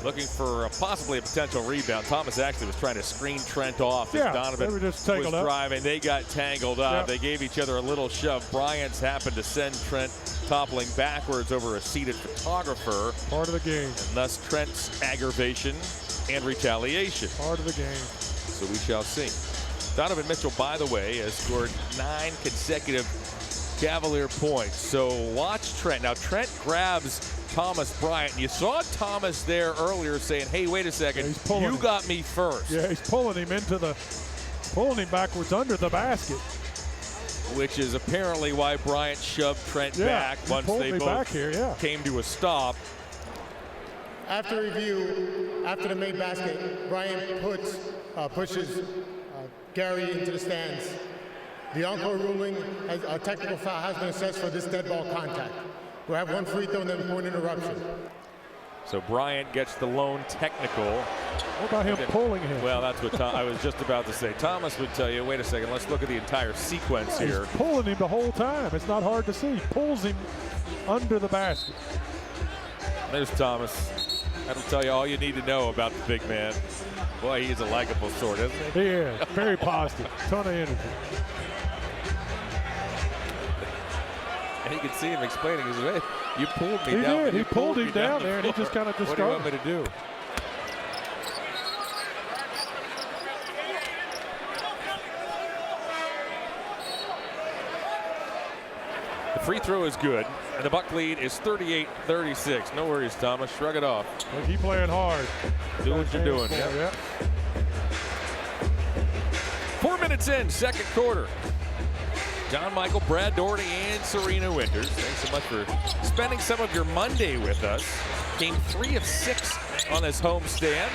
looking for possibly a potential rebound. Thomas actually was trying to screen Trent off as Donovan was driving. They got tangled up. They gave each other a little shove. Bryant's happened to send Trent toppling backwards over a seated photographer. Part of the game. And thus Trent's aggravation and retaliation. Part of the game. So we shall see. Donovan Mitchell, by the way, has scored 9 consecutive Cavalier points. So watch Trent. Now Trent grabs Thomas Bryant. You saw Thomas there earlier saying, hey, wait a second, you got me first. Yeah, he's pulling him backwards under the basket. Which is apparently why Bryant shoved Trent back once they both came to a stop. After review, after the made basket, Bryant pushes Gary into the stands. The encore ruling, a technical foul has been assessed for this dead ball contact. We'll have 1 free throw and then point interruption. So Bryant gets the lone technical. What about him pulling him? Well, that's what I was just about to say. Thomas would tell you, wait a second, let's look at the entire sequence here. He's pulling him the whole time. It's not hard to see. Pulls him under the basket. There's Thomas. That'll tell you all you need to know about the big man. Boy, he's a likable sort, isn't he? He is. Very positive. Ton of energy. And you can see him explaining his way. You pulled me He down. did. He You pulled him me down the there, and he floor. just kind of What do you want me discarded. to do? The free throw is good, and the Buck lead is 38-36. No worries, Thomas. Shrug it off. Well, keep playing hard. Do what you're doing. Yeah. Yep. 4 minutes in, second quarter. John Michael, Brad Doherty, and Serena Winters. Thanks so much for spending some of your Monday with us. Game 3 of 6 on this homestand.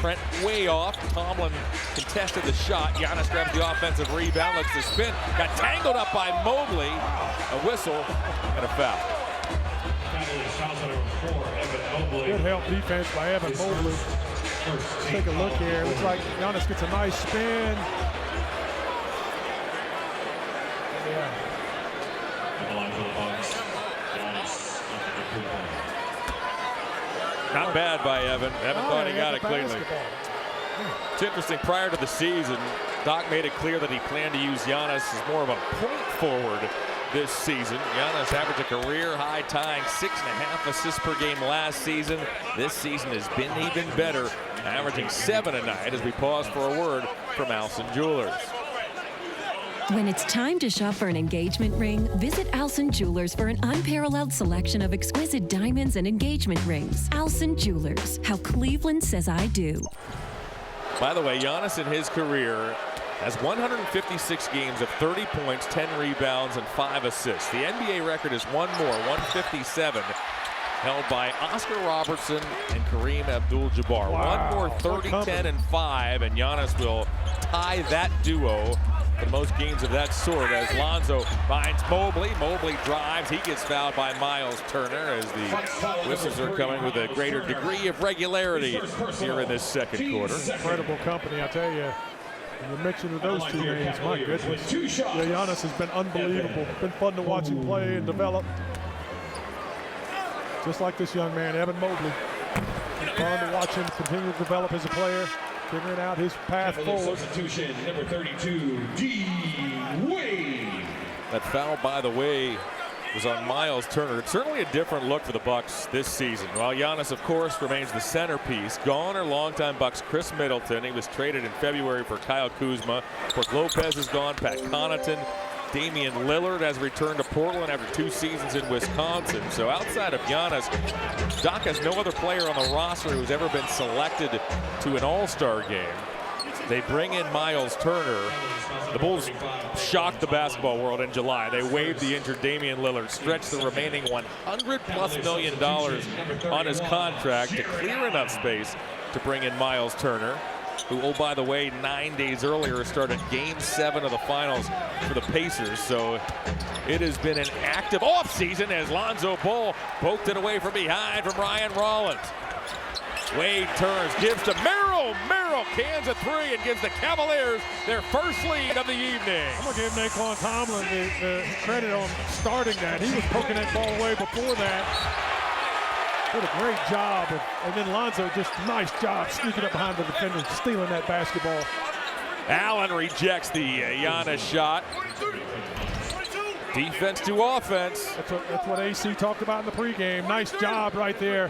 Trent way off. Tomlin contested the shot. Giannis grabs the offensive rebound, looks to spin. Got tangled up by Mobley. A whistle and a foul. Good help defense by Evan Mobley. Take a look here. Looks like Giannis gets a nice spin. Yeah. Not bad by Evan. Evan thought he got it cleanly. It's interesting, prior to the season, Doc made it clear that he planned to use Giannis as more of a point forward this season. Giannis averaged a career high, tying 6.5 assists per game last season. This season has been even better, averaging 7 a night, as we pause for a word from Allison Jewelers. When it's time to shop for an engagement ring, visit Alson Jewelers for an unparalleled selection of exquisite diamonds and engagement rings. Alson Jewelers, how Cleveland says I do. By the way, Giannis in his career has 156 games of 30 points, 10 rebounds, and 5 assists. The NBA record is one more, 157, held by Oscar Robertson and Kareem Abdul-Jabbar. Wow. One more, 30, 10, and 5, and Giannis will tie that duo for the most games of that sort as Lonzo finds Mobley. Mobley drives. He gets fouled by Miles Turner as the whistles are coming with a greater degree of regularity here in this second quarter. Incredible company, I tell you. You mentioned those two names, my goodness. Yeah, Giannis has been unbelievable. Been fun to watch him play and develop. Just like this young man, Evan Mobley. Fun to watch him continue to develop as a player, figuring out his path forward. Substitution, number 32, D. Wade. That foul, by the way, was on Miles Turner. It's certainly a different look for the Bucks this season. While Giannis, of course, remains the centerpiece. Gone are longtime Bucks Chris Middleton. He was traded in February for Kyle Kuzma. Of course, Lopez is gone. Pat Connaughton. Damian Lillard has returned to Portland after 2 seasons in Wisconsin. So outside of Giannis, Doc has no other player on the roster who's ever been selected to an All-Star game. They bring in Miles Turner. The Bulls shocked the basketball world in July. They waived the injured Damian Lillard, stretched the remaining $100+ million on his contract to clear enough space to bring in Miles Turner, who, oh, by the way, 9 days earlier started Game 7 of the finals for the Pacers. So it has been an active offseason as Lonzo Ball poked it away from behind from Ryan Rollins. Wade turns, gives to Merrill. Merrill cans a 3 and gives the Cavaliers their first lead of the evening. I'm going to give Naquan Tomlin the credit on starting that. He was poking that ball away before that. Did a great job. And then Lonzo, just nice job sneaking up behind the defender, stealing that basketball. Allen rejects the Giannis shot. Defense to offense. That's what AC talked about in the pregame. Nice job right there.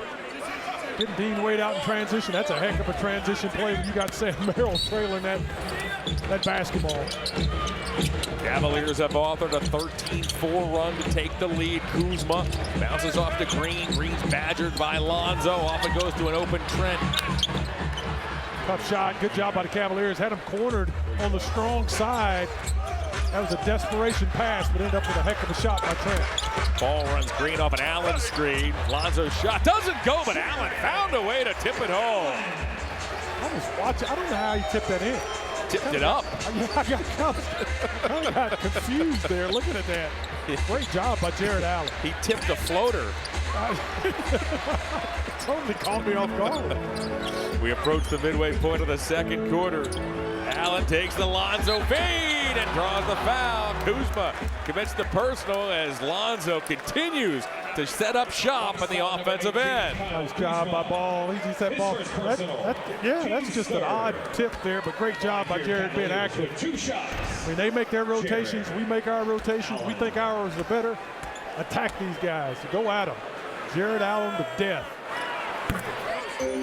Getting Dean Wade out in transition. That's a heck of a transition play when you got Sam Merrill trailing that basketball. Cavaliers have authored a 13-4 run to take the lead. Kuzma bounces off to Green. Green's badgered by Lonzo. Off it goes to an open Trent. Tough shot. Good job by the Cavaliers. Had him cornered on the strong side. That was a desperation pass, but ended up with a heck of a shot by Trent. Ball runs Green off an Allen screen. Lonzo's shot doesn't go, but Allen found a way to tip it home. I was watching. I don't know how he tipped that in. Tipped it up. I got confused there looking at that. Great job by Jared Allen. He tipped a floater. Totally caught me off guard. We approach the midway point of the second quarter. Allen takes the Lonzo fade and draws the foul. Kuzma commits the personal as Lonzo continues to set up shop on the offensive end. Nice job by Ball. Easy set ball. That's just an odd tip there, but great job by Jared being active. I mean, they make their rotations. We make our rotations. We think ours are better. attack these guys. Go at them. Jared Allen to death.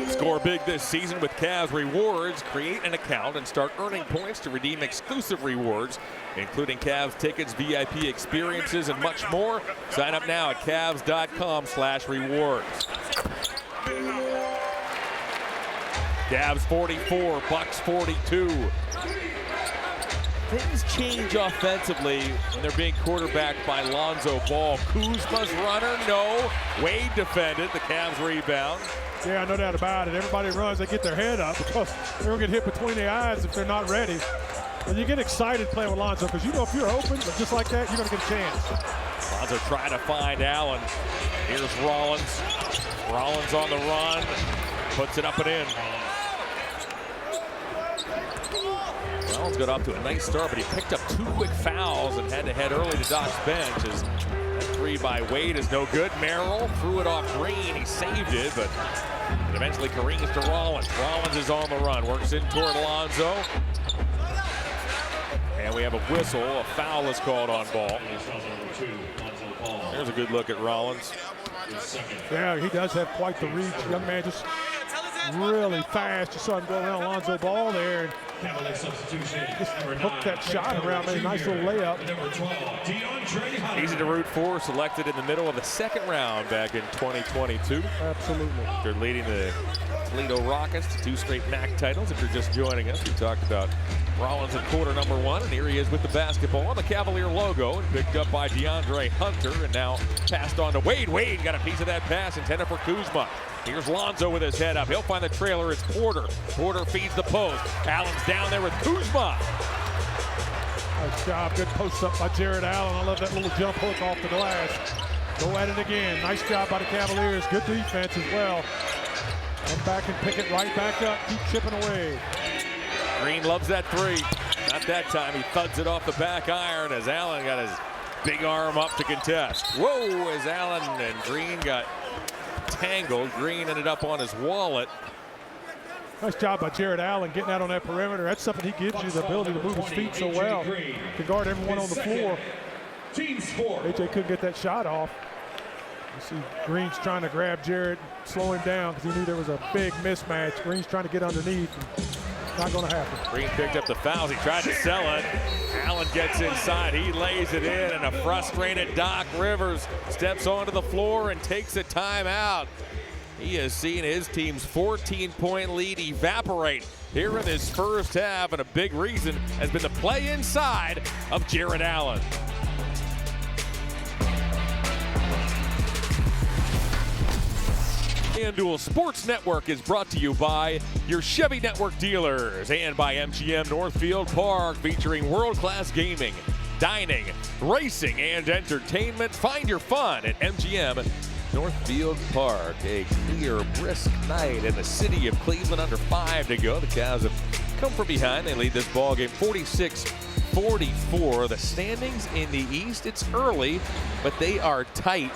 Score big this season with Cavs Rewards. Create an account and start earning points to redeem exclusive rewards, including Cavs tickets, VIP experiences, and much more. Sign up now at Cavs.com/rewards. Cavs 44, Bucks 42. Things change offensively when they're being quarterbacked by Lonzo Ball. Kuzma's runner, no. Wade defended, the Cavs rebound. Yeah, no doubt about it. Everybody runs, they get their head up because they're going to get hit between the eyes if they're not ready. And you get excited playing with Lonzo because you know if you're open, just like that, you're going to get a chance. Lonzo trying to find Allen. Here's Rollins. Rollins on the run. Puts it up and in. Rollins got off to a nice start, but he picked up 2 quick fouls and had to head early to Doc's bench. As that 3 by Wade is no good. Merrill threw it off Green. He saved it, but it eventually careens to Rollins. Rollins is on the run. Works in toward Lonzo. And we have a whistle. A foul is called on Ball. There's a good look at Rollins. Yeah, he does have quite the reach. Young man just really fast. You saw him go around Lonzo Ball there and just hooked that shot around. Made a nice little layup. Easy to root for. Selected in the middle of the second round back in 2022. Absolutely. They're leading the Toledo Rockets to 2 straight MAC titles. If you're just joining us, we talked about Rollins in quarter number 1, and here he is with the basketball on the Cavalier logo, and picked up by DeAndre Hunter, and now passed on to Wade. Wade got a piece of that pass intended for Kuzma. Here's Lonzo with his head up. He'll find the trailer. It's Porter. Porter feeds the post. Allen's down there with Kuzma. Nice job. Good post up by Jared Allen. I love that little jump hook off the glass. Go at it again. Nice job by the Cavaliers. Good defense as well. Come back and pick it right back up. Keep chipping away. Green loves that 3. Not that time. He thuds it off the back iron as Allen got his big arm up to contest. Whoa, as Allen and Green got tangled. Green ended up on his wallet. Nice job by Jared Allen getting out on that perimeter. That's something he gives you, the ability to move his feet so well. To guard everyone on the floor. AJ couldn't get that shot off. You see Green's trying to grab Jared, slow him down because he knew there was a big mismatch. Green's trying to get underneath. Not going to happen. Green picked up the fouls. He tried to sell it. Allen gets inside. He lays it in, and a frustrated Doc Rivers steps onto the floor and takes a timeout. He has seen his team's 14-point lead evaporate here in this first half, and a big reason has been the play inside of Jared Allen. FanDuel Sports Network is brought to you by your Chevy Network dealers and by MGM Northfield Park, featuring world-class gaming, dining, racing, and entertainment. Find your fun at MGM Northfield Park. A clear, brisk night in the city of Cleveland. Under 5 to go. The Cavs have come from behind. They lead this ball game 46-44. The standings in the East, it's early, but they are tight.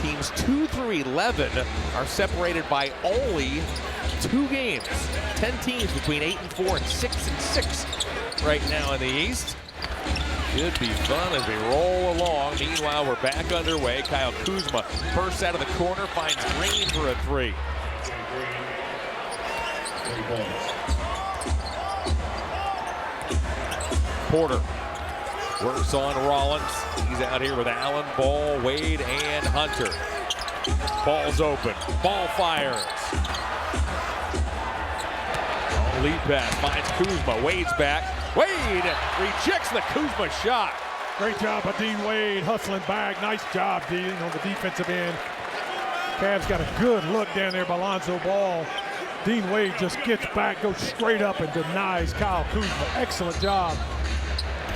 Teams 2 through 11 are separated by only 2 games. 10 teams between 8-4 and 6-6 right now in the East. Should be fun as we roll along. Meanwhile, we're back underway. Kyle Kuzma bursts out of the corner, finds Green for a 3. Porter works on Rollins. He's out here with Allen, Ball, Wade, and Hunter. Ball's open. Ball fires. Lead pass finds Kuzma. Wade's back. Wade rejects the Kuzma shot. Great job by Dean Wade hustling back. Nice job, Dean, on the defensive end. Cavs got a good look down there by Lonzo Ball. Dean Wade just gets back, goes straight up and denies Kyle Kuzma. Excellent job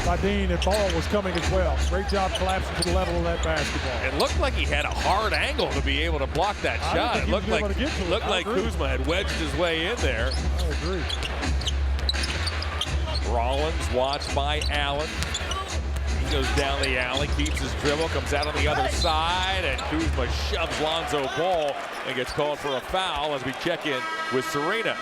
by Dean, and Ball was coming as well. Great job collapsing to the level of that basketball. It looked like he had a hard angle to be able to block that shot. It looked like Kuzma had wedged his way in there. I agree. Rollins watched by Allen. He goes down the alley, keeps his dribble, comes out on the other side, and Kuzma shoves Lonzo Ball and gets called for a foul as we check in with Serena.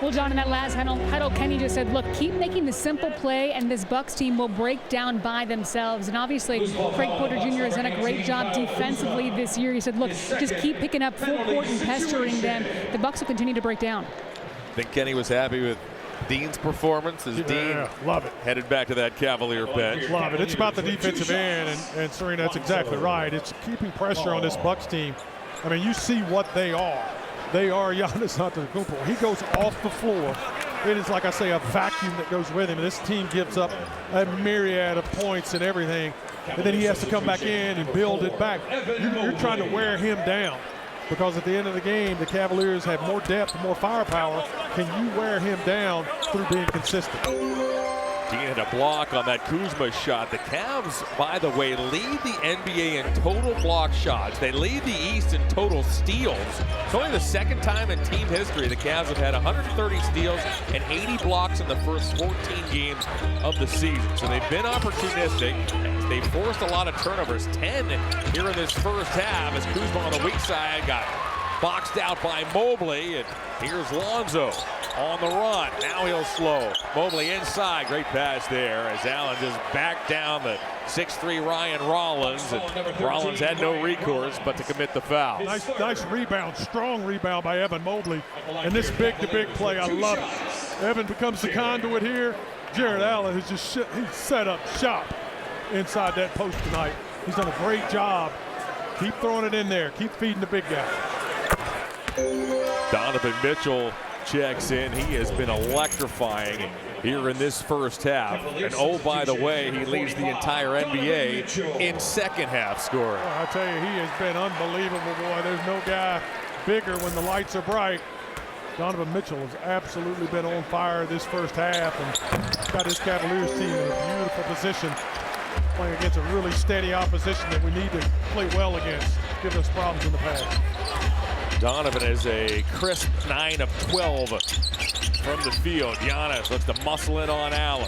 Well, John, in that last huddle, Kenny just said, look, keep making the simple play, and this Bucks team will break down by themselves. And obviously, Craig Porter Jr. has done a great job defensively this year. He said, look, just keep picking up full court and pestering them. The Bucks will continue to break down. I think Kenny was happy with Dean's performance as Dean love it. headed back to that Cavalier bench. Love it. It's about the defensive end, and Serena, that's exactly right. It's keeping pressure on this Bucks team. I mean, you see what they are. They are Giannis Antetokounmpo. He goes off the floor. It is, like I say, a vacuum that goes with him. And this team gives up a myriad of points and everything. And then he has to come back in and build it back. You're trying to wear him down, because at the end of the game, the Cavaliers have more depth and more firepower. Can you wear him down through being consistent? Dean had a block on that Kuzma shot. The Cavs, by the way, lead the NBA in total block shots. They lead the East in total steals. It's only the second time in team history the Cavs have had 130 steals and 80 blocks in the first 14 games of the season. So they've been opportunistic. They forced a lot of turnovers, 10 here in this first half, as Kuzma on the weak side got boxed out by Mobley. And here's Lonzo on the run. Now he'll slow. Mobley inside. Great pass there as Allen just backed down the 6'3" Ryan Rollins. And Rollins had no recourse but to commit the foul. Nice rebound. Strong rebound by Evan Mobley. And this big-to-big play, I love it. Evan becomes the conduit here. Jared Allen has just he's set up shop inside that post tonight. He's done a great job. Keep throwing it in there. Keep feeding the big guy. Donovan Mitchell checks in. He has been electrifying here in this first half. And oh, by the way, he leads the entire NBA in second half scoring. I tell you, he has been unbelievable, boy. There's no guy bigger when the lights are bright. Donovan Mitchell has absolutely been on fire this first half and got his Cavaliers team in a beautiful position, playing against a really steady opposition that we need to play well against, giving us problems in the past. Donovan is a crisp 9 of 12 from the field. Giannis looks to muscle in on Allen.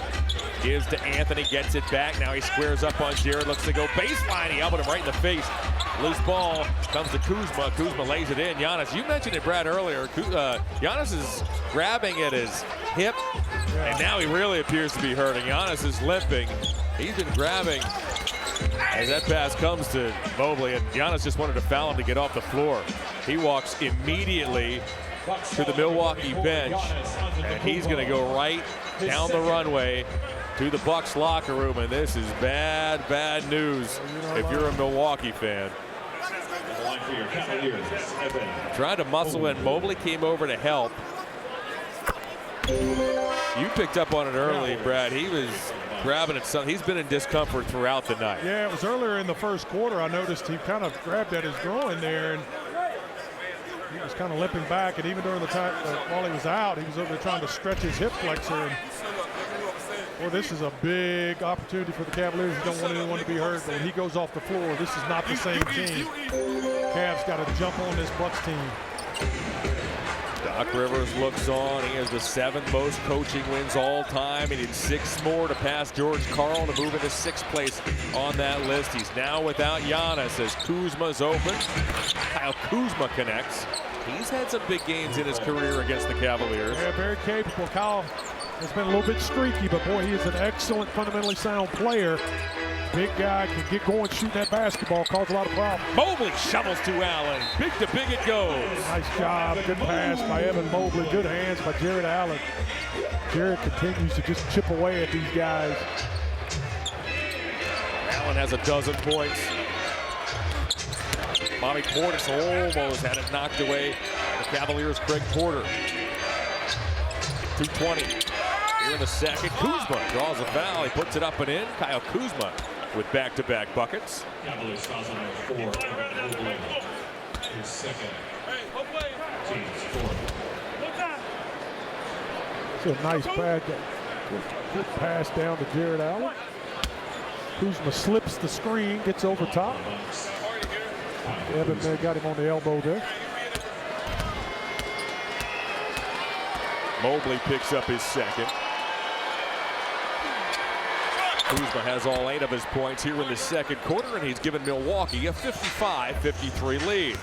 Gives to Anthony, gets it back. Now he squares up on Jared, looks to go baseline. He elbowed him right in the face. Loose ball comes to Kuzma. Kuzma lays it in. Giannis, you mentioned it, Brad, earlier. Giannis is grabbing at his hip, and now he really appears to be hurting. Giannis is limping. He's been grabbing as that pass comes to Mobley, and Giannis just wanted to foul him to get off the floor. He walks immediately to the Milwaukee bench, and he's going to go right down the runway to the Bucks locker room, and this is bad news if you're a Milwaukee fan. Tried to muscle in. Mobley came over to help. You picked up on it early, Brad. He was grabbing at something. He's been in discomfort throughout the night. Yeah, it was earlier in the first quarter. I noticed he kind of grabbed at his groin there, and he was kind of limping back. And even during the time while he was out, he was over there trying to stretch his hip flexor. And, well, this is a big opportunity for the Cavaliers. You don't want anyone to be hurt, but when he goes off the floor, this is not the same team. Cavs got to jump on this Bucks team. Doc Rivers looks on. He has the 7th most coaching wins all time. He needs 6 more to pass George Karl to move into 6th place on that list. He's now without Giannis as Kuzma's open. Kyle Kuzma connects. He's had some big games in his career against the Cavaliers. Yeah, very capable. Kyle has been a little bit streaky, but boy, he is an excellent, fundamentally sound player. Big guy, can get going shooting that basketball, cause a lot of problems. Mobley shovels to Allen. Big to big it goes. Nice job. Good pass by Evan Mobley. Good hands by Jared Allen. Jared continues to just chip away at these guys. Allen has a dozen points. Bobby Portis almost had it knocked away. The Cavaliers' Craig Porter. 2:20 here in the second. Kuzma draws a foul. He puts it up and in. Kyle Kuzma with back-to-back buckets. Cavaliers foul number 4. His second. Team's 4th. It's a nice pass. Good pass down to Jared Allen. Kuzma slips the screen, gets over top. Evan got him on the elbow there. Mobley picks up his second. Kuzma has all 8 of his points here in the second quarter, and he's given Milwaukee a 55-53 lead.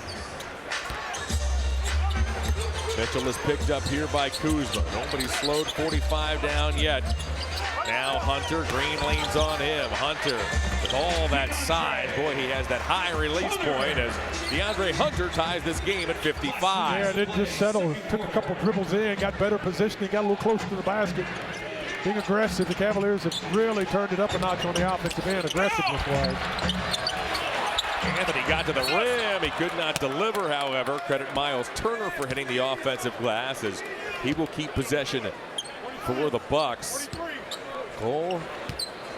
Mitchell is picked up here by Kuzma. Nobody's slowed 45 down yet. Now Hunter, Green leans on him. Hunter with all that size. Boy, he has that high release point as DeAndre Hunter ties this game at 55. Yeah, didn't just settle. Took a couple dribbles in, got better positioning, got a little closer to the basket. Being aggressive, the Cavaliers have really turned it up a notch on the offensive end, aggressiveness-wise. Anthony got to the rim. He could not deliver, however. Credit Miles Turner for hitting the offensive glass as he will keep possession for the Bucks. Cole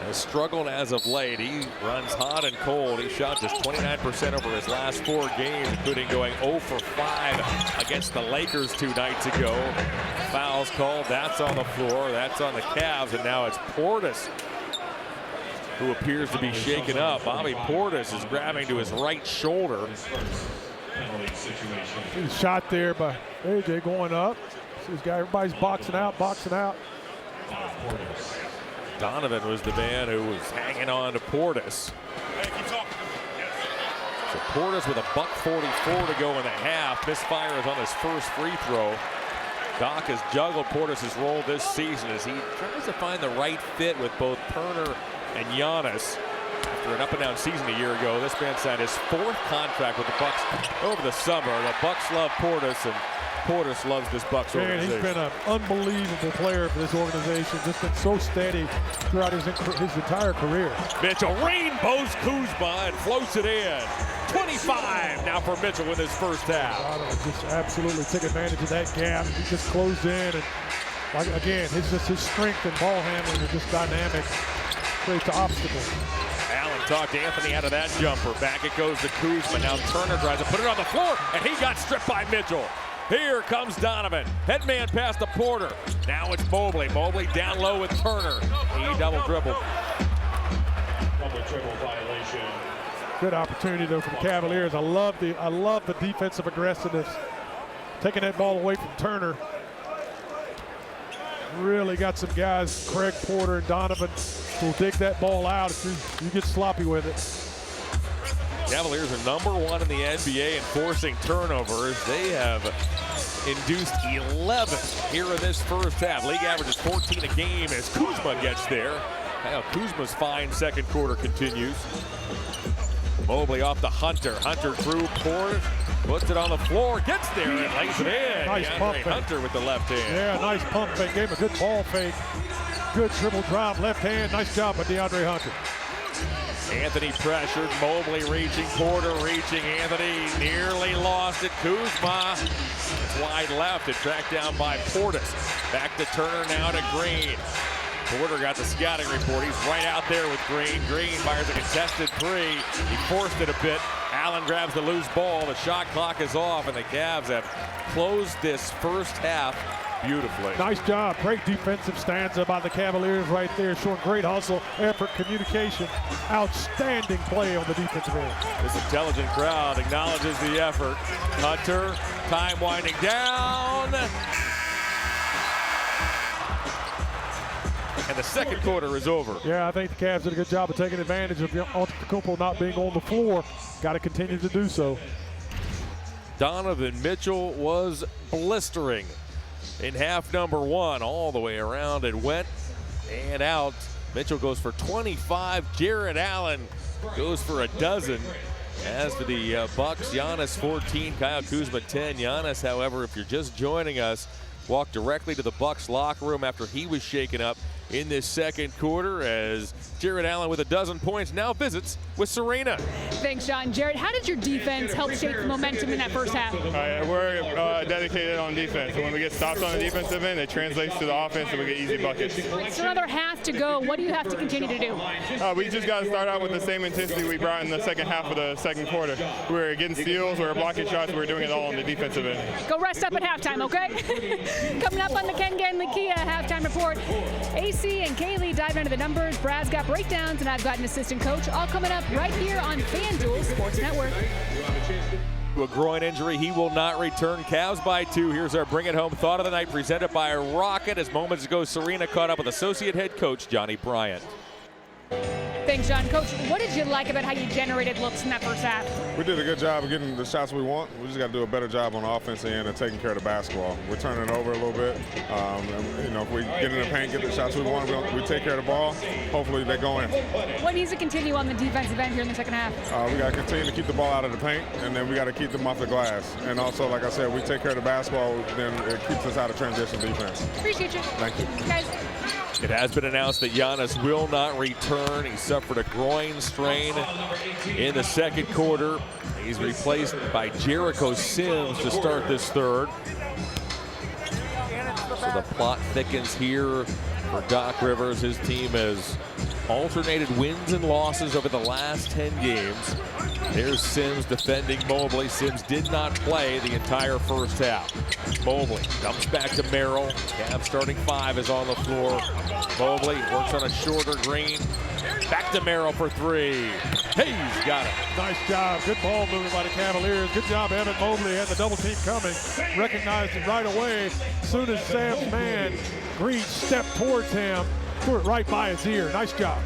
has struggled as of late. He runs hot and cold. He shot just 29% over his last 4 games, including going 0 for 5 against the Lakers 2 nights ago. Fouls called. That's on the floor. That's on the Cavs. And now it's Portis who appears to be shaken up. Bobby Portis is grabbing to his right shoulder. He's shot there by AJ going up. See this guy, everybody's boxing out, boxing out. Donovan was the man who was hanging on to Portis. So Portis with a $1:44 to go in the half. Misfires on his first free throw. Doc has juggled Portis' role this season as he tries to find the right fit with both Turner and Giannis. After an up-and-down season a year ago, this man signed his 4th contract with the Bucks over the summer. The Bucks love Portis, and Portis loves this Bucks organization. He's been an unbelievable player for this organization. Just been so steady throughout his entire career. Mitchell rainbows Kuzma and floats it in. 25 now for Mitchell in his first half. Donovan just absolutely took advantage of that gap. He just closed in, and again, his strength and ball handling are just dynamic. Creates the obstacle. Allen talked Anthony out of that jumper. Back it goes to Kuzma. Now Turner tries to put it on the floor, and he got stripped by Mitchell. Here comes Donovan. Headman pass to Porter. Now it's Mobley. Mobley down low with Turner. He double dribbled. Double dribble violation. Good opportunity though for the Cavaliers. I love the defensive aggressiveness. Taking that ball away from Turner. Really got some guys, Craig Porter and Donovan, who will dig that ball out if you get sloppy with it. Cavaliers are #1 in the NBA in forcing turnovers. They have induced 11 here in this first half. League average is 14 a game as Kuzma gets there. Now Kuzma's fine second quarter continues. Mobley off to Hunter. Hunter through Porter. Puts it on the floor, gets there, and lays it in. Nice pump fake. Hunter with the left hand. Yeah, nice pump fake. Gave him a good ball fake. Good dribble drive, left hand. Nice job by DeAndre Hunter. Anthony pressured, Mobley reaching, Porter reaching. Anthony nearly lost it. Kuzma, it's wide left and tracked down by Portis. Back to Turner, now to Green. Porter got the scouting report. He's right out there with Green. Green fires a contested 3. He forced it a bit. Allen grabs the loose ball. The shot clock is off, and the Cavs have closed this first half beautifully. Nice job. Great defensive stanza by the Cavaliers right there, showing great hustle, effort, communication. Outstanding play on the defensive end. This intelligent crowd acknowledges the effort. Hunter, time winding down. And the second quarter is over. Yeah, I think the Cavs did a good job of taking advantage of Antetokounmpo not being on the floor. Got to continue to do so. Donovan Mitchell was blistering in half #1. All the way around it went and out. Mitchell goes for 25. Jarrett Allen goes for a dozen. As for the Bucks, Giannis 14, Kyle Kuzma 10. Giannis, however, if you're just joining us, walked directly to the Bucks locker room after he was shaken up in this second quarter as Jarrett Allen with a dozen points now visits with Serena. Thanks, John. Jarrett, how did your defense help shape the momentum in that first half? We're dedicated on defense. So when we get stops on the defensive end, it translates to the offense and we get easy buckets. So another half to go. What do you have to continue to do? We just got to start out with the same intensity we brought in the second half of the second quarter. We were getting steals, we were blocking shots, we were doing it all on the defensive end. Go rest up at halftime, okay? Coming up on the Ken Ganley Kia halftime report, AC and Kaylee dive into the numbers. Brad's got breakdowns, and I've got an assistant coach. All coming up right here on FanDuel Sports Network. A groin injury, he will not return. Cavs by 2. Here's our Bring It Home Thought of the Night presented by Rocket. As moments ago, Serena caught up with associate head coach Johnny Bryant. Thanks, John. Coach, what did you like about how you generated looks in that first half? We did a good job of getting the shots we want. We just got to do a better job on the offensive end and taking care of the basketball. We're turning it over a little bit. If we get in the paint, get the shots we want, we take care of the ball. Hopefully they go in. What needs to continue on the defensive end here in the second half? We got to continue to keep the ball out of the paint, and then we got to keep them off the glass. And also, like I said, we take care of the basketball, then it keeps us out of transition defense. Appreciate you. Thank you. Guys. It has been announced that Giannis will not return. He suffered a groin strain in the second quarter. He's replaced by Jericho Sims to start this third. So the plot thickens here for Doc Rivers. His team has alternated wins and losses over the last 10 games. There's Sims defending Mobley. Sims did not play the entire first half. Mobley dumps back to Merrill. Cavs starting 5 is on the floor. Mobley works on a shorter green. Back to Merrill for 3. He's got it. Nice job. Good ball movement by the Cavaliers. Good job, Evan Mobley. Had the double team coming. Recognized it right away. As soon as Sam's man, Green, stepped towards him, threw it right by his ear. Nice job.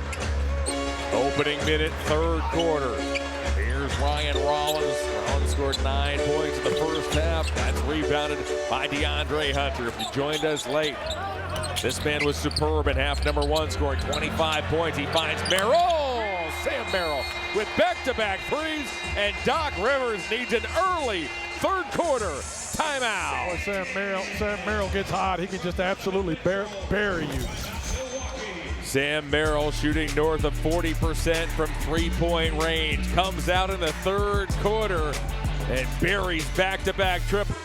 Opening minute, third quarter. Here's Ryan Rollins. Rollins scored 9 points in the first half. That's rebounded by DeAndre Hunter. If you joined us late, this man was superb in half number 1, scoring 25 points. He finds Merrill. Sam Merrill with back-to-back threes, and Doc Rivers needs an early third quarter timeout. Boy, Sam Merrill gets hot. He can just absolutely bury you. Sam Merrill shooting north of 40% from three-point range. Comes out in the third quarter and buries back-to-back triple.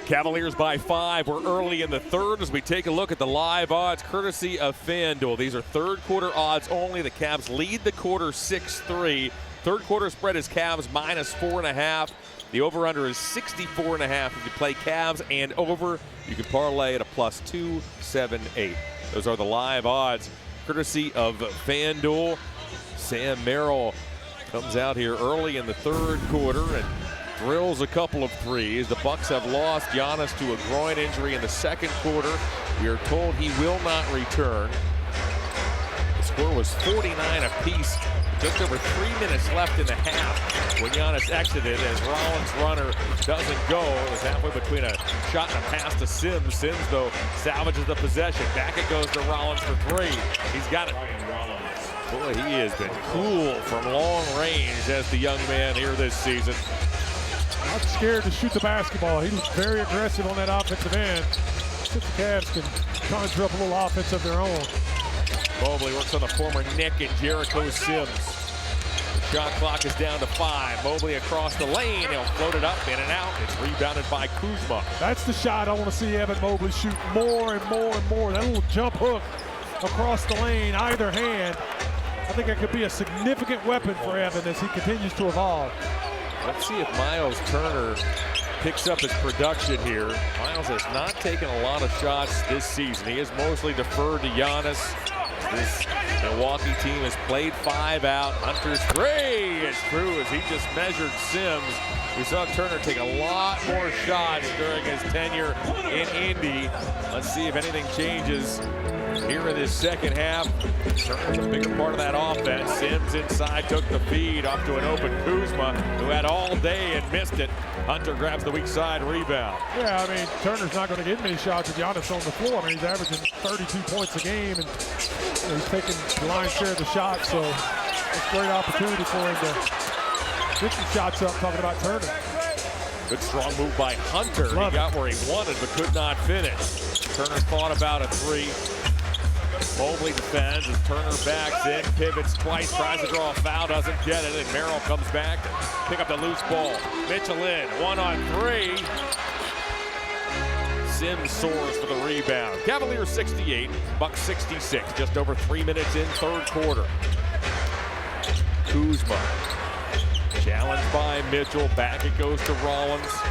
Cavaliers by 5. We're early in the third as we take a look at the live odds courtesy of FanDuel. These are third quarter odds only. The Cavs lead the quarter 6-3. Third quarter spread is Cavs -4.5. The over-under is 64.5. If you play Cavs and over, you can parlay at a +278. Those are the live odds courtesy of FanDuel. Sam Merrill comes out here early in the third quarter and drills a couple of threes. The Bucks have lost Giannis to a groin injury in the second quarter. We are told he will not return. The score was 49 apiece. Just over 3 minutes left in the half when Giannis exited as Rollins' runner doesn't go. It was halfway between a shot and a pass to Sims. Sims, though, salvages the possession. Back it goes to Rollins for 3. He's got it. Boy, he has been cool from long range as the young man here this season. Not scared to shoot the basketball. He was very aggressive on that offensive end. The Cavs can conjure up a little offense of their own. Mobley works on the former Nick and Jericho Sims. The shot clock is down to 5. Mobley across the lane. He'll float it up, in and out. It's rebounded by Kuzma. That's the shot I want to see Evan Mobley shoot more and more and more. That little jump hook across the lane, either hand. I think that could be a significant weapon for Evan as he continues to evolve. Let's see if Miles Turner picks up his production here. Miles has not taken a lot of shots this season. He has mostly deferred to Giannis. This Milwaukee team has played 5 out. Hunter's 3 is true as he just measured Sims. We saw Turner take a lot more shots during his tenure in Indy. Let's see if anything changes here in this second half. Turner's a bigger part of that offense. Sims inside took the feed off to an open Kuzma, who had all day and missed it. Hunter grabs the weak side rebound. Yeah, I mean, Turner's not going to get many shots with Giannis on the floor. I mean, he's averaging 32 points a game, and he's taking the lion's share of the shots, so it's a great opportunity for him to get some shots up, talking about Turner. Good strong move by Hunter. He got where he wanted but could not finish. Turner thought about a 3. Mobley defends as Turner backs in, pivots twice, tries to draw a foul, doesn't get it, and Merrill comes back to pick up the loose ball. Mitchell in, 1-on-3. Sims soars for the rebound. Cavaliers 68, Bucks 66, just over 3 minutes in third quarter. Kuzma, challenged by Mitchell, back it goes to Rollins.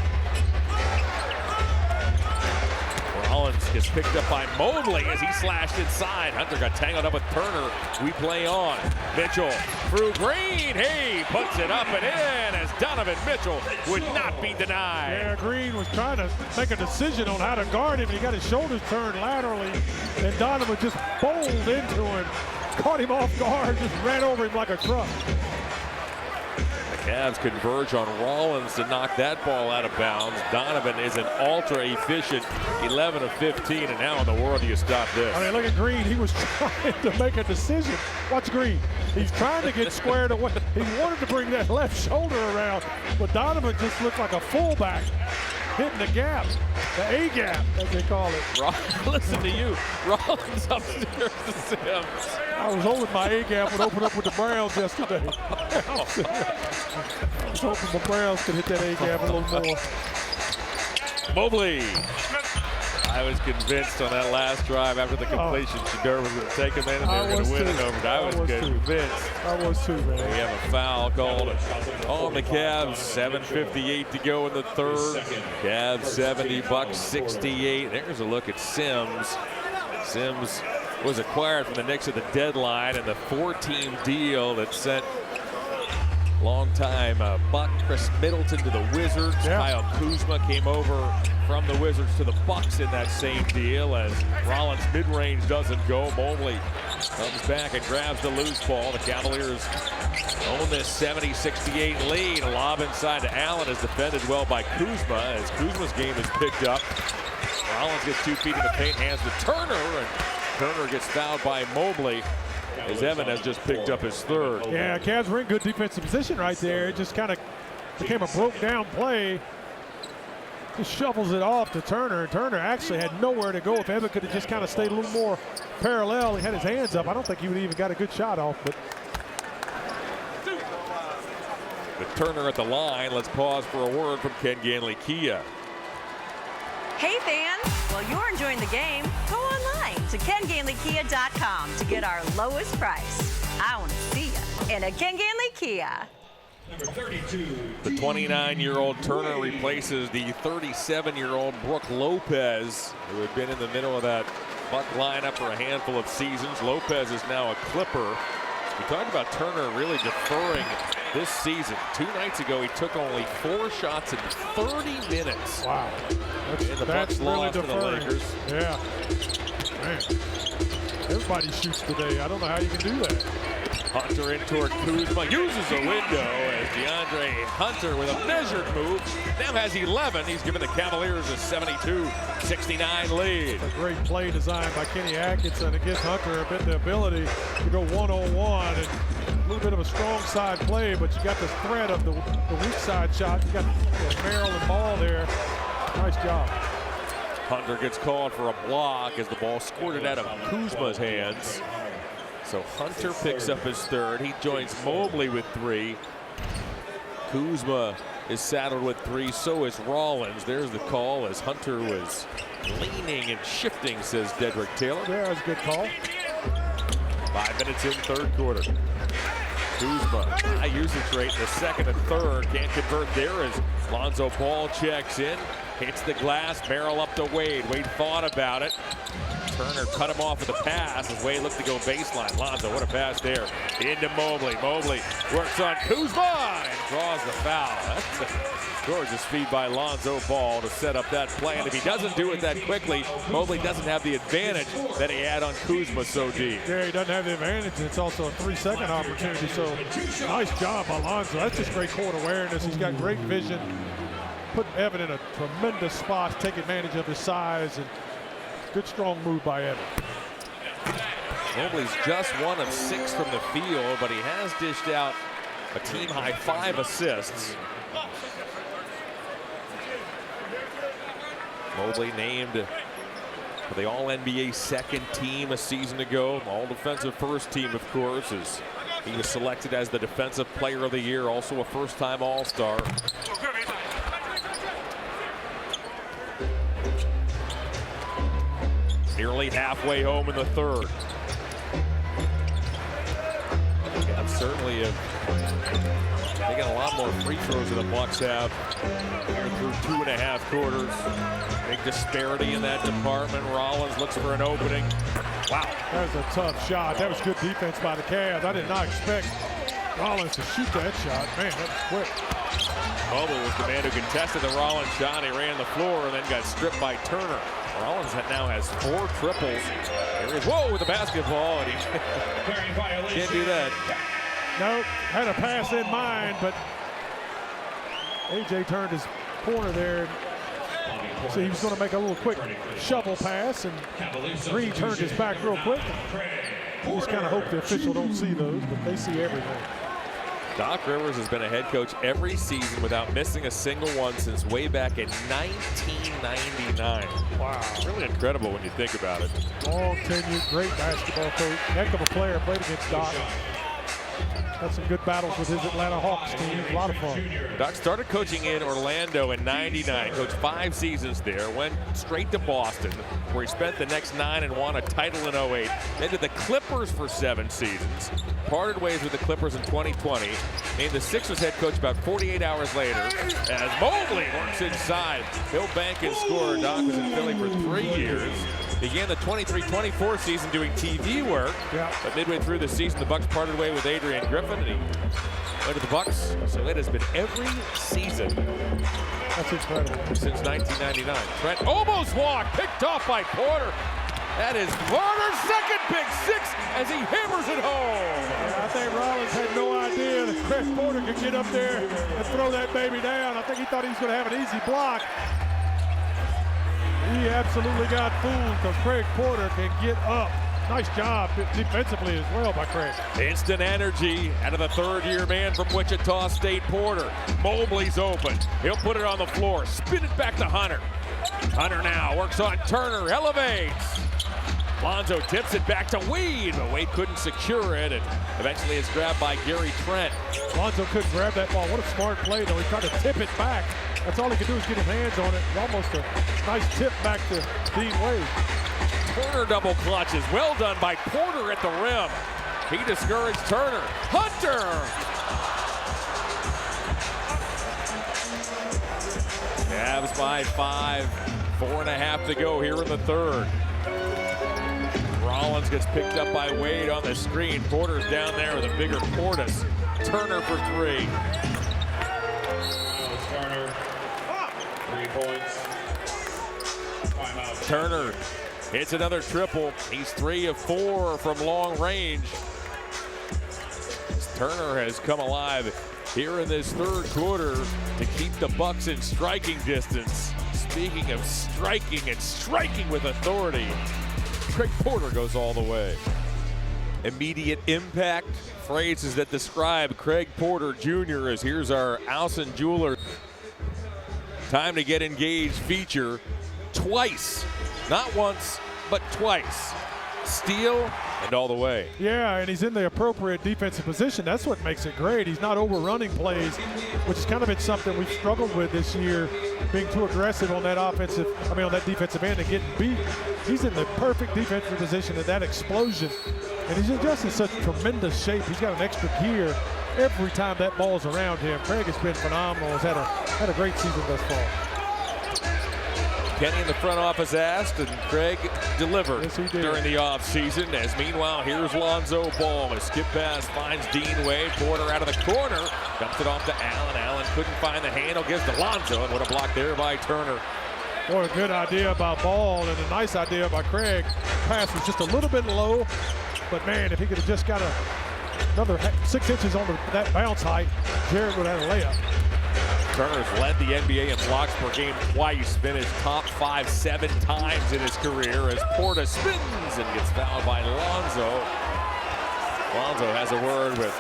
Rollins gets picked up by Mobley as he slashed inside. Hunter got tangled up with Turner. We play on. Mitchell through Green. He puts it up and in as Donovan Mitchell would not be denied. Yeah, Green was trying to make a decision on how to guard him. He got his shoulders turned laterally, and Donovan just bowled into him. caught him off guard, just ran over him like a truck. The Cavs converge on Rollins to knock that ball out of bounds. Donovan is an ultra-efficient 11 of 15, and how in the world do you stop this? I mean, look at Green. He was trying to make a decision. Watch Green. He's trying to get squared away. He wanted to bring that left shoulder around, but Donovan just looked like a fullback hitting the gap, the A gap, as they call it. Listen to you. Rollins upstairs to Sims. I was hoping my A gap would open up with the Browns yesterday. I was hoping the Browns could hit that A gap a little more. Mobley. I was convinced on that last drive after the completion, Shedeur was going to take him in and they were going to win it over. I was convinced. I was too, man. We have a foul called on the Cavs. 7:58 to go in the third. Cavs 70, Bucks 68. There's a look at Sims. Sims was acquired from the Knicks at the deadline in the 4-team deal that sent long-time Buck Chris Middleton to the Wizards. Yeah. Kyle Kuzma came over from the Wizards to the Bucks in that same deal as Rollins mid-range doesn't go. Mobley comes back and grabs the loose ball. The Cavaliers own this 70-68 lead. A lob inside to Allen is defended well by Kuzma as Kuzma's game is picked up. Rollins gets 2 feet in the paint, hands to Turner, and Turner gets fouled by Mobley as Evan has just picked up his third. Yeah, Cavs were in good defensive position right there. It just kind of became a broke down play. Just shovels it off to Turner. Turner actually had nowhere to go. If Evan could have just kind of stayed a little more parallel, he had his hands up. I don't think he would even got a good shot off. But with Turner at the line, let's pause for a word from Ken Ganley-Kia. Hey fans, while you're enjoying the game, go online to KenGanleyKia.com to get our lowest price. I want to see you in a Ken Ganley Kia. The 29-year-old Turner replaces the 37-year-old Brook Lopez, who had been in the middle of that Buck lineup for a handful of seasons. Lopez is now a Clipper. We talked about Turner really deferring this season. 2 nights ago, he took only 4 shots in 30 minutes. Wow. Bucks really lost to the deferring. Lakers. Yeah. Man. Everybody shoots today. I don't know how you can do that. Hunter in toward Kuzma, uses a window as DeAndre Hunter with a measured move now has 11. He's given the Cavaliers a 72-69 lead. A great play designed by Kenny Atkinson. It gives Hunter a bit the ability to go one-on-one and a little bit of a strong side play, but you got the threat of the weak side shot. You got Maryland ball there. Nice job. Hunter gets called for a block as the ball squirted out of Kuzma's hands. So Hunter picks up his third. He joins Mobley with 3. Kuzma is saddled with 3. So is Rollins. There's the call as Hunter was leaning and shifting, says Dedrick Taylor. Yeah, that's a good call. 5 minutes in third quarter. Kuzma, high usage rate in the second and third. Can't convert there as Lonzo Ball checks in. Hits the glass, barrel up to Wade. Wade thought about it. Turner cut him off with a pass as Wade looked to go baseline. Lonzo, what a pass there. Into Mobley. Mobley works on Kuzma and draws the foul. That's a gorgeous feed by Lonzo Ball to set up that play. And if he doesn't do it that quickly, Mobley doesn't have the advantage that he had on Kuzma so deep. Yeah, he doesn't have the advantage. It's also a 3-second opportunity. So nice job by Lonzo. That's just great court awareness. He's got great vision. Put Evan in a tremendous spot, take advantage of his size, and good strong move by Evan. Mobley's just 1 of 6 from the field, but he has dished out a team-high 5 assists. Mobley named for the All-NBA second team a season ago. All-defensive first team, of course, as he was selected as the Defensive Player of the Year, also a first-time All-Star. Nearly halfway home in the third. Cavs certainly have taken a lot more free throws than the Bucks have here through 2.5 quarters. Big disparity in that department. Rollins looks for an opening. Wow. That was a tough shot. That was good defense by the Cavs. I did not expect Rollins to shoot that shot. Man, that was quick. Mobley was the man who contested the Rollins shot. He ran the floor and then got stripped by Turner. Rollins now has 4 triples Whoa, with the basketball, and he can't do that. No, had a pass in mind, but AJ turned his corner there. So he was going to make a little quick shovel pass, and Green turned his back real quick. You just kind of hope the official don't see those, but they see everything. Doc Rivers has been a head coach every season without missing a single one since way back in 1999. Wow, really incredible when you think about it. Long tenured, great basketball coach, heck of a player, played against Doc. Had some good battles with his Atlanta Hawks team. A lot of fun. Doc started coaching in Orlando in '99, coached 5 seasons there, went straight to Boston, where he spent the next 9 and won a title in '08. Then to the Clippers for 7 seasons. Parted ways with the Clippers in 2020. Named the Sixers head coach about 48 hours later. As Mobley works inside, he'll bank and score. Doc was in Philly for 3 years. Began the 23-24 season doing TV work, but midway through the season, the Bucks parted way with Adrian Griffin, and he went to the Bucks. So it has been every season. That's incredible. Since 1999. Trent almost walked, picked off by Porter. That is Porter's second pick 6 as he hammers it home. Yeah, I think Rollins had no idea that Craig Porter could get up there and throw that baby down. I think he thought he was going to have an easy block. He absolutely got fooled because Craig Porter can get up. Nice job defensively as well by Craig. Instant energy out of the 3rd-year man from Wichita State, Porter. Mobley's open. He'll put it on the floor. Spin it back to Hunter. Hunter now works on Turner. Elevates. Lonzo tips it back to Wade, but Wade couldn't secure it, and eventually it's grabbed by Gary Trent. Lonzo couldn't grab that ball. What a smart play, though. He tried to tip it back. That's all he could do is get his hands on it. Almost a nice tip back to Dean Wade. Turner double clutches. Well done by Porter at the rim. He discouraged Turner. Hunter! Cavs by 5. 4.5 to go here in the 3rd. Rollins gets picked up by Wade on the screen. Porter's down there with a bigger Portis. Turner for 3. Turner, 3 points. Timeout. Turner hits another triple. He's 3 of 4 from long range. Turner has come alive here in this 3rd quarter to keep the Bucks in striking distance. Speaking of striking and striking with authority, Craig Porter goes all the way. Immediate impact, phrases that describe Craig Porter Jr. as here's our Alson Jeweler Time to Get Engaged feature twice. Not once, but twice. Steal and all the way. Yeah, and he's in the appropriate defensive position. That's what makes it great. He's not overrunning plays, which has kind of been something we've struggled with this year, being too aggressive on that on that defensive end and getting beat. He's in the perfect defensive position at that explosion, and he's just in such tremendous shape. He's got an extra gear every time that ball's around him. Craig has been phenomenal. Has had a great season thus far. Kenny in the front office asked, and Craig delivered during the offseason. As meanwhile, here's Lonzo Ball. A skip pass finds Dean Wade. Porter out of the corner. Dumps it off to Allen. Allen couldn't find the handle. Gives to Lonzo. And what a block there by Turner. Boy, a good idea by Ball and a nice idea by Craig. Pass was just a little bit low, but man, if he could have just got another 6 inches on that bounce height, Jared would have had a layup. Turner's led the NBA in blocks per game twice, finished top 5 7 times in his career as Porter spins and gets fouled by Lonzo. Lonzo has a word with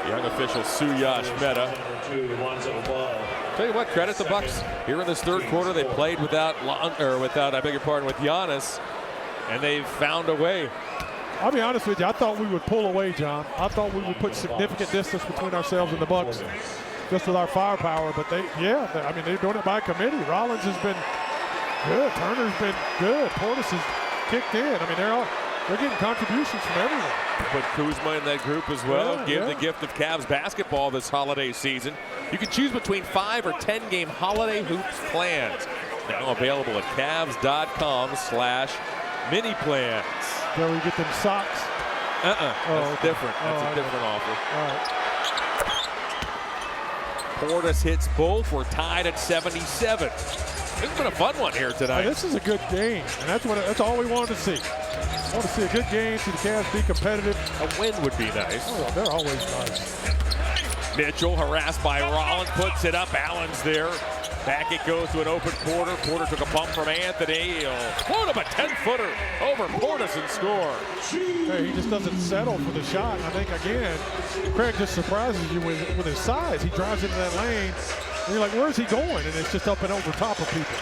young official Suyash Mehta. Tell you what, credit the Bucks. Here in this 3rd quarter, they played with Giannis, and they've found a way. I'll be honest with you, I thought we would pull away, John. I thought we would put significant distance between ourselves and the Bucks. Just with our firepower, but they're doing it by committee. Rollins has been good. Turner's been good. Portis has kicked in. They're getting contributions from everyone. Put Kuzma in that group as well. Give the gift of Cavs basketball this holiday season. You can choose between 5 or 10 game holiday hoops plans. Now available at Cavs.com/mini plans. Can we get them socks? That's different. That's a different offer. All right. Portis hits both. We're tied at 77. This has been a fun one here tonight. This is a good game, and that's all we wanted to see. I want to see a good game, see the Cavs be competitive. A win would be nice. Oh, they're always nice. Mitchell harassed by Rollins, puts it up. Allen's there. Back it goes to an open Porter. Porter took a bump from Anthony. He'll float him a 10-footer over Portis and score. Hey, he just doesn't settle for the shot. I think, again, Craig just surprises you with his size. He drives into that lane, and you're like, where's he going? And it's just up and over top of people.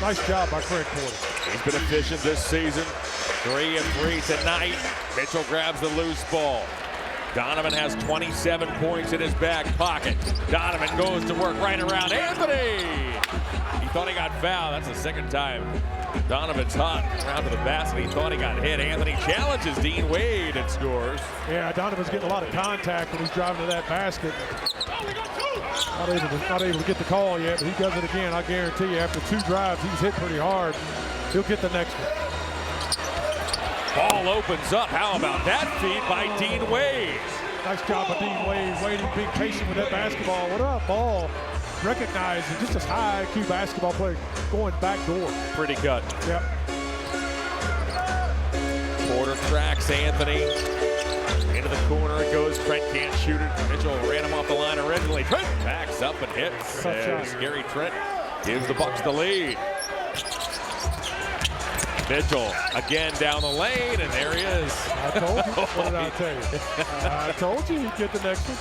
Nice job by Craig Porter. He's been efficient this season. 3 of 3 tonight. Mitchell grabs the loose ball. Donovan has 27 points in his back pocket. Donovan goes to work right around Anthony. He thought he got fouled. That's the second time Donovan's hot around to the basket. He thought he got hit. Anthony challenges Dean Wade and scores. Yeah, Donovan's getting a lot of contact when he's driving to that basket. Not able to get the call yet, but he does it again. I guarantee you, after 2 drives, he's hit pretty hard. He'll get the next one. Ball opens up. How about that feed by Dean Wade? Nice job by Dean Wade, waiting, being patient with that basketball. What up, ball? Recognizing just a high IQ basketball player going back door. Pretty good. Yep. Porter tracks Anthony. Into the corner it goes. Trent can't shoot it. Mitchell ran him off the line originally. Trent backs up and hits. Gary Trent gives the Bucks the lead. Mitchell again down the lane, and there he is. I told you. What did I tell you? I told you he'd get the next one.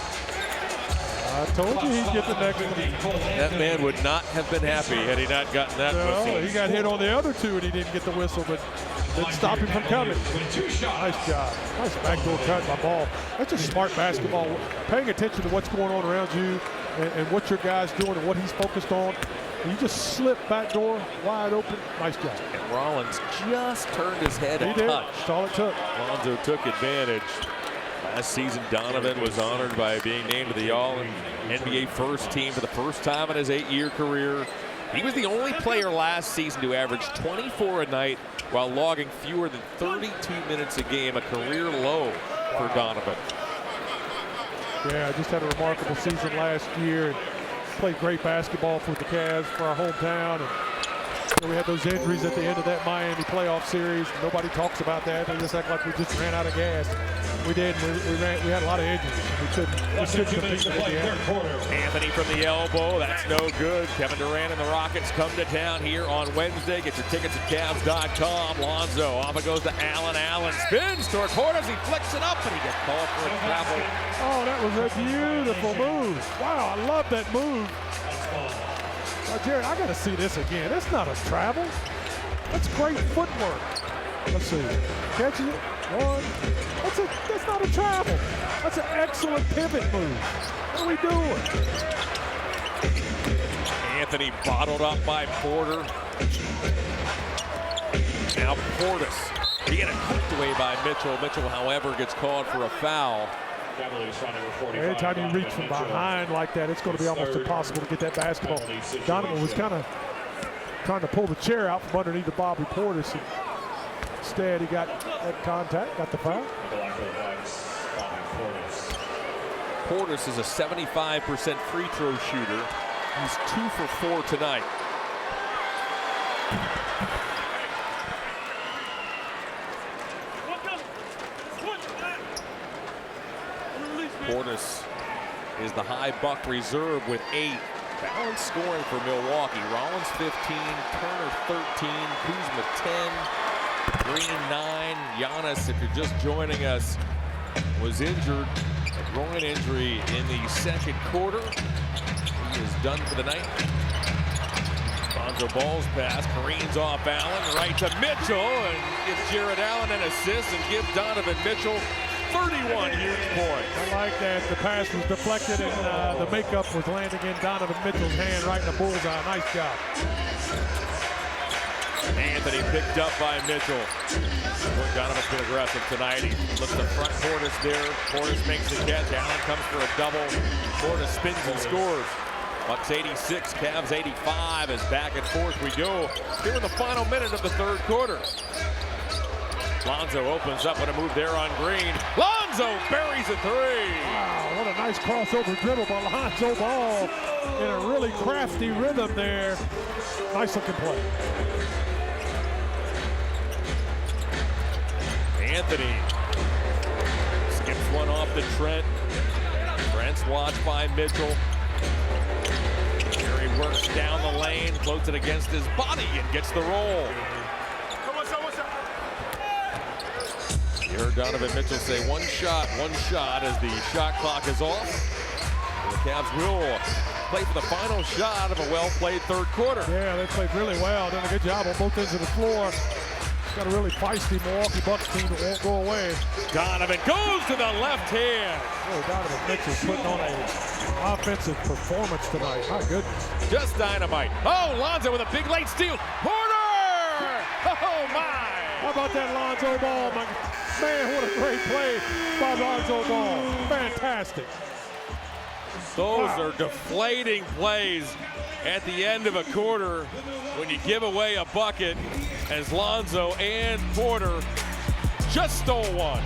I told you he'd get the next one. That man would not have been happy had he not gotten that whistle. He got hit on the other 2 and he didn't get the whistle, but didn't stop him from coming. Nice job. Nice backdoor cut by Ball. That's just smart basketball. Paying attention to what's going on around you and what your guy's doing and what he's focused on. You just slip backdoor, wide open. Nice job. And Rollins just turned his head a touch. That's all it took. Lonzo took advantage. Last season, Donovan was honored by being named to the All-NBA First Team for the first time in his 8-year career. He was the only player last season to average 24 a night while logging fewer than 32 minutes a game, a career low for Donovan. Yeah, just had a remarkable season last year. And played great basketball for the Cavs, for our hometown. And we had those injuries at the end of that Miami playoff series. Nobody talks about that. They just act like we just ran out of gas. We did. We had a lot of injuries. We couldn't compete at the end. Anthony from the elbow. That's no good. Kevin Durant and the Rockets come to town here on Wednesday. Get your tickets at Cavs.com. Lonzo off it goes to Allen. Allen spins toward Portis. He flicks it up and he gets called for a travel. Oh, that was a beautiful move. Wow, I love that move. Jared, I got to see this again. That's not a travel. That's great footwork. Let's see. Catches it. One. That's not a travel. That's an excellent pivot move. What are we doing? Anthony bottled up by Porter. Now Portis being hooked away by Mitchell. Mitchell, however, gets called for a foul. Anytime you reach from behind like that, it's going to be almost impossible to get that basketball. Donovan was kind of trying to pull the chair out from underneath the Bobby Portis. Instead, he got that contact, got the foul. Portis is a 75% free throw shooter. He's 2 for 4 tonight. Portis is the high Buck reserve with 8. Balanced scoring for Milwaukee. Rollins 15, Turner 13, Kuzma 10, Green 9. Giannis, if you're just joining us, was injured, a groin injury in the second quarter. He is done for the night. Lonzo Ball's pass, careens off Allen, right to Mitchell, and gives Jared Allen an assist and gives Donovan Mitchell 31 huge points. I like that. The pass was deflected and the makeup was landing in Donovan Mitchell's hand right in the bullseye. Nice job. Anthony picked up by Mitchell. Donovan's been aggressive tonight. He looks to front Portis there. Portis makes the catch. Allen comes for a double. Portis spins and scores. Bucks 86, Cavs 85 as back and forth we go here in the final minute of the third quarter. Lonzo opens up with a move there on Green. Lonzo buries a 3. Wow, what a nice crossover dribble by Lonzo Ball. in a really crafty rhythm there. Nice looking play. Anthony skips one off to Trent. Trent's watched by Mitchell. Gary works down the lane, floats it against his body and gets the roll. You heard Donovan Mitchell say one shot as the shot clock is off. The Cavs will play for the final shot of a well-played third quarter. Yeah, they played really well. Done a good job on both ends of the floor. Got a really feisty Milwaukee Bucks team that won't go away. Donovan goes to the left hand. Oh, Donovan Mitchell's putting on an offensive performance tonight. My goodness. Just dynamite. Oh, Lonzo with a big late steal. Porter! Oh, my! How about that Lonzo Ball? Man, what a great play by Lonzo Ball. Fantastic. Those are deflating plays at the end of a quarter when you give away a bucket, as Lonzo and Porter just stole one.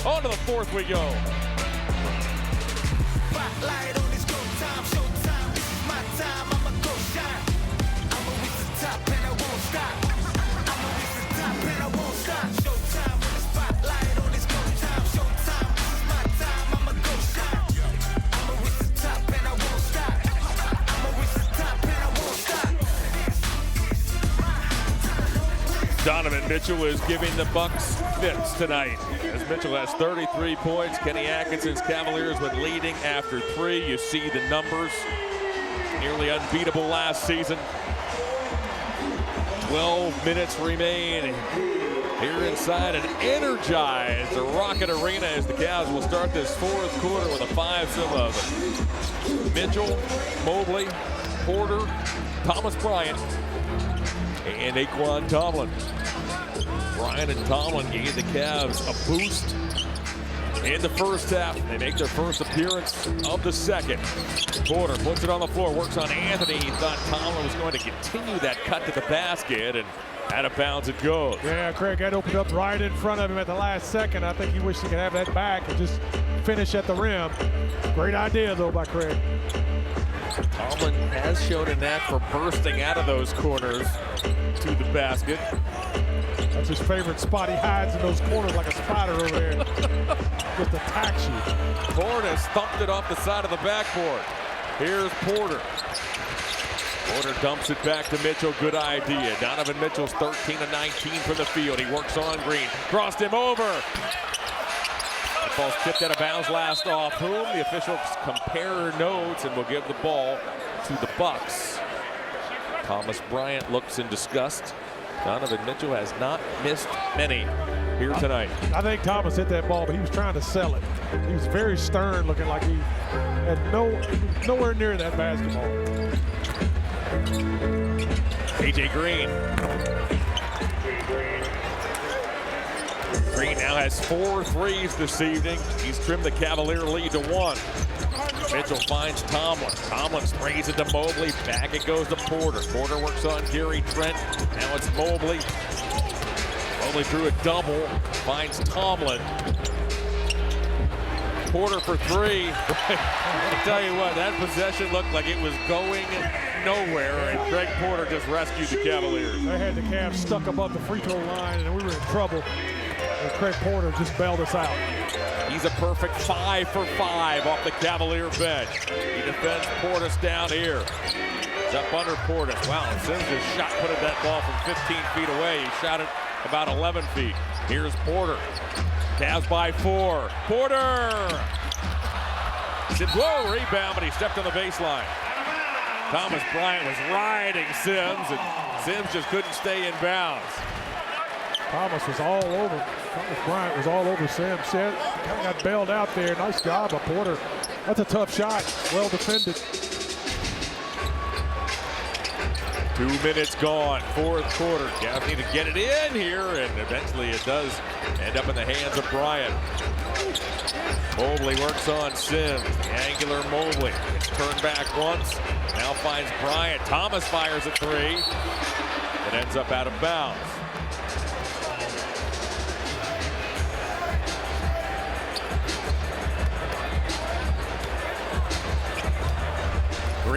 On to the fourth we go. Spotlight on this go time, showtime. This is my time, I'ma go shine. I'ma reach the top and I won't stop. I'ma reach the top and I won't stop. Showtime with the spotlight on this go time, showtime. This is my time, I'ma go shine. I'ma reach the top and I won't stop. I'ma reach the top and I won't stop. Donovan Mitchell is giving the Bucks fits tonight, as Mitchell has 33 points. Kenny Atkinson's Cavaliers went leading after 3. You see the numbers. Nearly unbeatable last season. 12 minutes remain here inside an energized Rocket Arena as the Cavs will start this fourth quarter with a fivesome of Mitchell, Mobley, Porter, Thomas Bryant, and Aquan Tomlin. Bryant and Tomlin gave the Cavs a boost in the first half. They make their first appearance of the second. Porter puts it on the floor, works on Anthony. He thought Tomlin was going to continue that cut to the basket, and out of bounds it goes. Yeah, Craig, that opened up right in front of him at the last second. I think he wished he could have that back and just finish at the rim. Great idea, though, by Craig. Tomlin has shown a knack for bursting out of those corners to the basket. That's his favorite spot. He hides in those corners like a spider over there. Just attacks you. Portis thumped it off the side of the backboard. Here's Porter. Porter dumps it back to Mitchell. Good idea. Donovan Mitchell's 13 of 19 from the field. He works on Green. Crossed him over. The ball's tipped out of bounds last off whom. The officials compare notes and will give the ball to the Bucks. Thomas Bryant looks in disgust. Donovan Mitchell has not missed many here tonight. I think Thomas hit that ball, but he was trying to sell it. He was very stern, looking like he had nowhere near that basketball. AJ Green. Green now has 4 threes this evening. He's trimmed the Cavalier lead to 1. Mitchell finds Tomlin. Tomlin sprays it to Mobley. Back it goes to Porter. Porter works on Gary Trent. Now it's Mobley. Mobley threw a double. Finds Tomlin. Porter for 3. I tell you what, that possession looked like it was going nowhere, and Greg Porter just rescued the Cavaliers. They had the Cavs stuck above the free throw line, and we were in trouble. And Craig Porter just bailed us out. He's a perfect 5 for 5 off the Cavalier bench. He defends Portis down here. He's up under Portis. Wow, Sims' shot put that ball from 15 feet away. He shot it about 11 feet. Here's Porter. Cavs by 4. Porter! Sims, whoa, rebound, but he stepped on the baseline. Thomas Bryant was riding Sims, and Sims just couldn't stay in bounds. Thomas was all over. Thomas Bryant was all over Sims. Kind of got bailed out there. Nice job by Porter. That's a tough shot. Well defended. 2 minutes gone, fourth quarter. Cavs need to get it in here, and eventually it does end up in the hands of Bryant. Mobley works on Sims. The angular Mobley. It's turned back once. Now finds Bryant. Thomas fires a 3. It ends up out of bounds.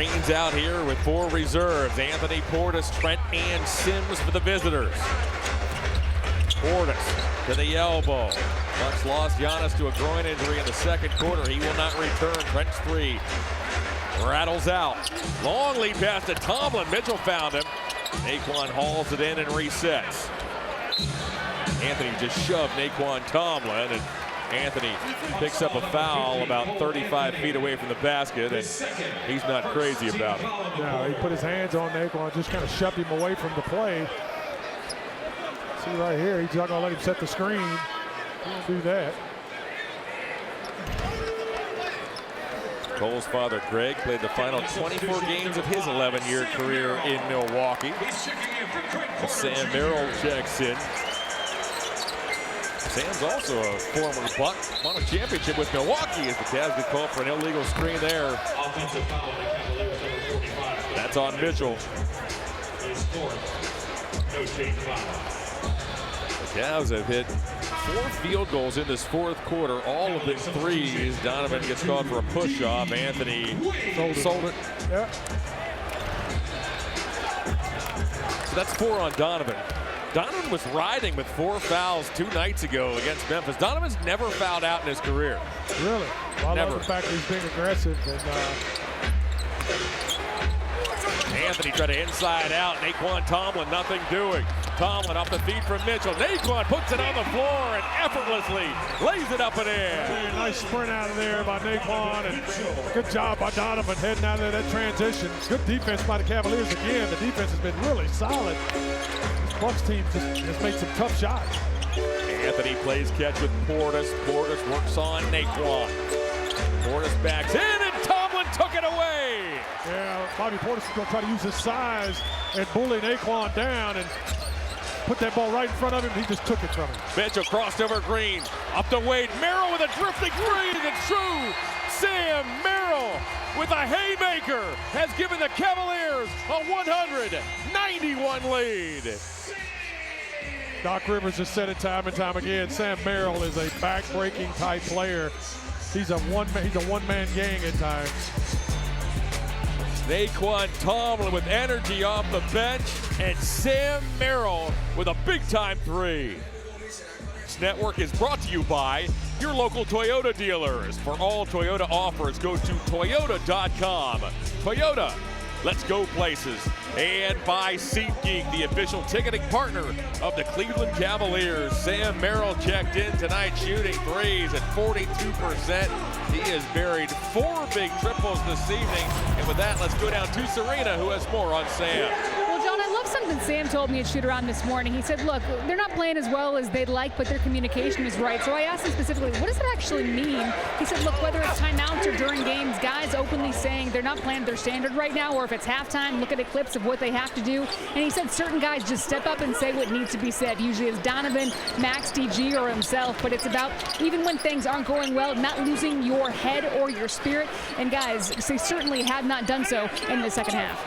Green's out here with 4 reserves. Anthony, Portis, Trent, and Sims for the visitors. Portis to the elbow. Bucks lost Giannis to a groin injury in the second quarter. He will not return. Trent's 3. Rattles out. Long lead pass to Tomlin. Mitchell found him. Naquan hauls it in and resets. Anthony just shoved Naquan Tomlin, and Anthony picks up a foul about 35 feet away from the basket, and he's not crazy about it. No, he put his hands on Naquan, just kind of shoved him away from the play. See right here, he's not going to let him set the screen. He won't do that. Cole's father, Greg, played the final 24 games of his 11-year career in Milwaukee. Sam Merrill checks in. Sam's also a former Buck. Won a championship with Milwaukee as the Cavs get called for an illegal screen there. That's on Mitchell. The Cavs have hit 4 field goals in this fourth quarter, all of them threes. Donovan gets called for a push-off. Anthony sold it. Yeah. So that's 4 on Donovan. Donovan was riding with 4 fouls 2 nights ago against Memphis. Donovan's never fouled out in his career. Really? Well, I never. love the fact that he's being aggressive. And, Anthony tried to inside out. Naquan Tomlin, nothing doing. Tomlin off the feed from Mitchell. Naquan puts it on the floor and effortlessly lays it up and in. Nice sprint out of there by Naquan, and good job by Donovan heading out of there, that transition. Good defense by the Cavaliers again. The defense has been really solid. This Bucks team just has made some tough shots. Anthony plays catch with Portis. Portis works on Naquan. Portis backs in, and Tomlin took it away. Yeah, Bobby Portis is going to try to use his size and bully Naquan down and put that ball right in front of him. He just took it from him. Mitchell crossed over Green. Up to Wade. Merrill with a drifting three. It's true. Sam Merrill with a haymaker has given the Cavaliers a 191 lead. Doc Rivers has said it time and time again. Sam Merrill is a back-breaking type player. He's a one-man gang at times. Naquan Tomlin with energy off the bench, and Sam Merrill with a big-time 3. This network is brought to you by your local Toyota dealers. For all Toyota offers, go to Toyota.com. Toyota, let's go places. And by SeatGeek, the official ticketing partner of the Cleveland Cavaliers. Sam Merrill checked in tonight, shooting threes at 42%. He has buried 4 big triples this evening. And with that, let's go down to Serena, who has more on Sam. Well, John, I love something Sam told me at shoot-around this morning. He said, look, they're not playing as well as they'd like, but their communication is right. So I asked him specifically, what does it actually mean? He said, look, whether it's timeouts or during games, guys openly saying they're not playing their standard right now, or if it's halftime, look at a clips of what they have to do. And he said certain guys just step up and say what needs to be said. Usually it's Donovan, Max, DG, or himself, but it's about even when things aren't going well, not losing your head or your spirit. And guys, they certainly have not done so in the second half.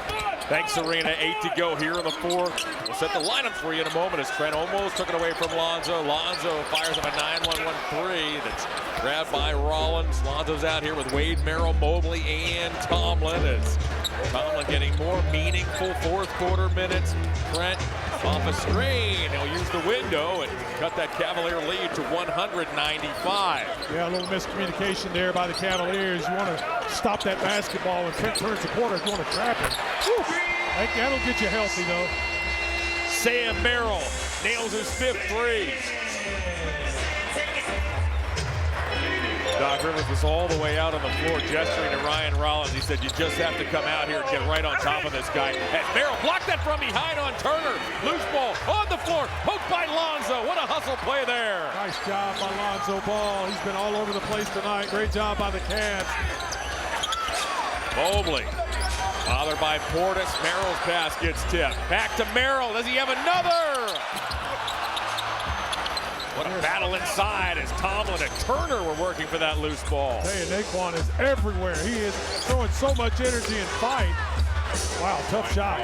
Thanks, Serena. 8 to go here in the fourth. We'll set the lineup for you in a moment as Trent almost took it away from Lonzo. Lonzo fires up a 9-1-1-3 that's grabbed by Rollins. Lonzo's out here with Wade, Merrill, Mobley, and Tomlin. As Tomlin getting more meaningful fourth quarter minutes. Trent off a screen. He'll use the window and cut that Cavalier lead to 195. Yeah, a little miscommunication there by the Cavaliers. You want to stop that basketball when Trent turns the corner. You want to trap him. Whew. That'll get you healthy, though. Sam Merrill nails his 5th 3. Doc Rivers was all the way out on the floor gesturing to Ryan Rollins. He said, you just have to come out here and get right on top of this guy. And Merrill blocked that from behind on Turner. Loose ball on the floor, poked by Lonzo. What a hustle play there. Nice job by Lonzo Ball. He's been all over the place tonight. Great job by the Cavs. Mobley, bothered by Portis. Merrill's pass gets tipped. Back to Merrill. Does he have another? What a battle inside as Tomlin and Turner were working for that loose ball. Hey, Naquan is everywhere. He is throwing so much energy and fight. Wow, tough shot.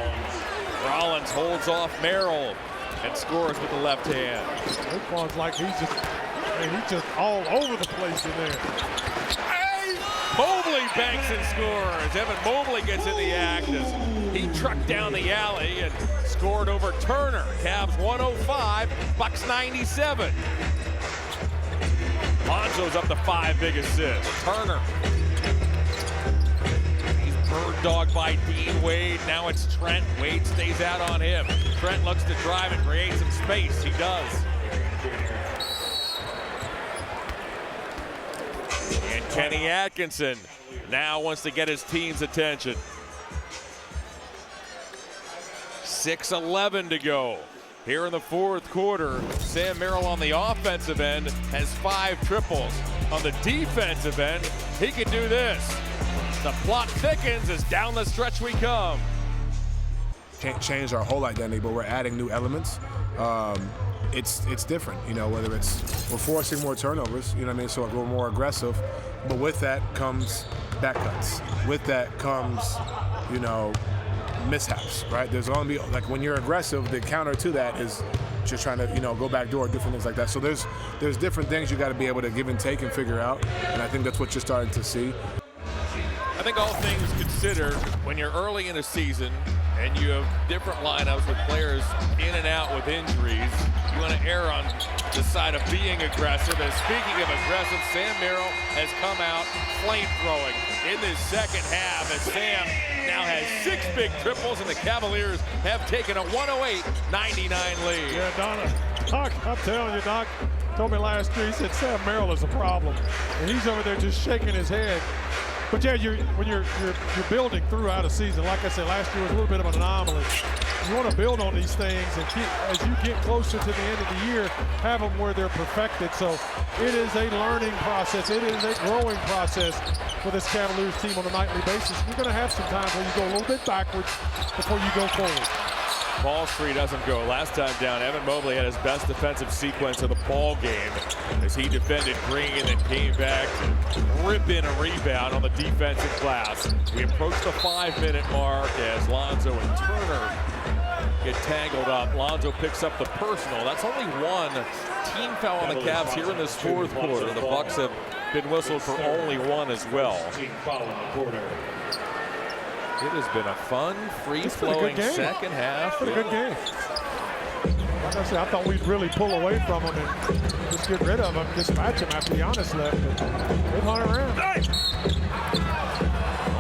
Rollins holds off Merrill and scores with the left hand. Naquan's like he's just all over the place in there. Mobley banks and scores. Evan Mobley gets in the act as he trucked down the alley and scored over Turner. Cavs 105, Bucks 97. Lonzo's up to 5 big assists. Turner. He's bird dogged by Dean Wade. Now it's Trent. Wade stays out on him. Trent looks to drive and create some space. He does. And Kenny Atkinson now wants to get his team's attention. 6:11 to go. Here in the fourth quarter, Sam Merrill on the offensive end has 5 triples. On the defensive end, he can do this. The plot thickens as down the stretch we come. Can't change our whole identity, but we're adding new elements. It's different, you know, whether it's we're forcing more turnovers, you know what I mean, so we're more aggressive, but with that comes back cuts. With that comes, you know, mishaps, right? There's going to be, like, when you're aggressive, the counter to that is just trying to, you know, go back door, different things like that. So there's different things you got to be able to give and take and figure out, and I think that's what you're starting to see. I think all things considered, when you're early in a season and you have different lineups with players in and out with injuries, you want to err on the side of being aggressive. And speaking of aggressive, Sam Merrill has come out flamethrowing in this second half as Sam now has 6 big triples and the Cavaliers have taken a 108-99 lead. Yeah, Doc, I'm telling you, Doc told me last year, he said Sam Merrill is a problem. And he's over there just shaking his head. But yeah, when you're building throughout a season, like I said, last year was a little bit of an anomaly. You want to build on these things and as you get closer to the end of the year, have them where they're perfected. So it is a learning process. It is a growing process for this Cavaliers team on a nightly basis. You're going to have some times where you go a little bit backwards before you go forward. Ball streak doesn't go. Last time down, Evan Mobley had his best defensive sequence of the ball game as he defended Green and came back to rip in a rebound on the defensive glass. We approach the 5-minute mark as Lonzo and Turner get tangled up. Lonzo picks up the personal. That's only one team foul on the Cavs here in this fourth quarter. The Bucks have been whistled for only one as well. It has been a fun, free-flowing second half. It's been a good game. Like I said, I thought we'd really pull away from them and just get rid of them, dispatch them after Giannis left. But they hung around.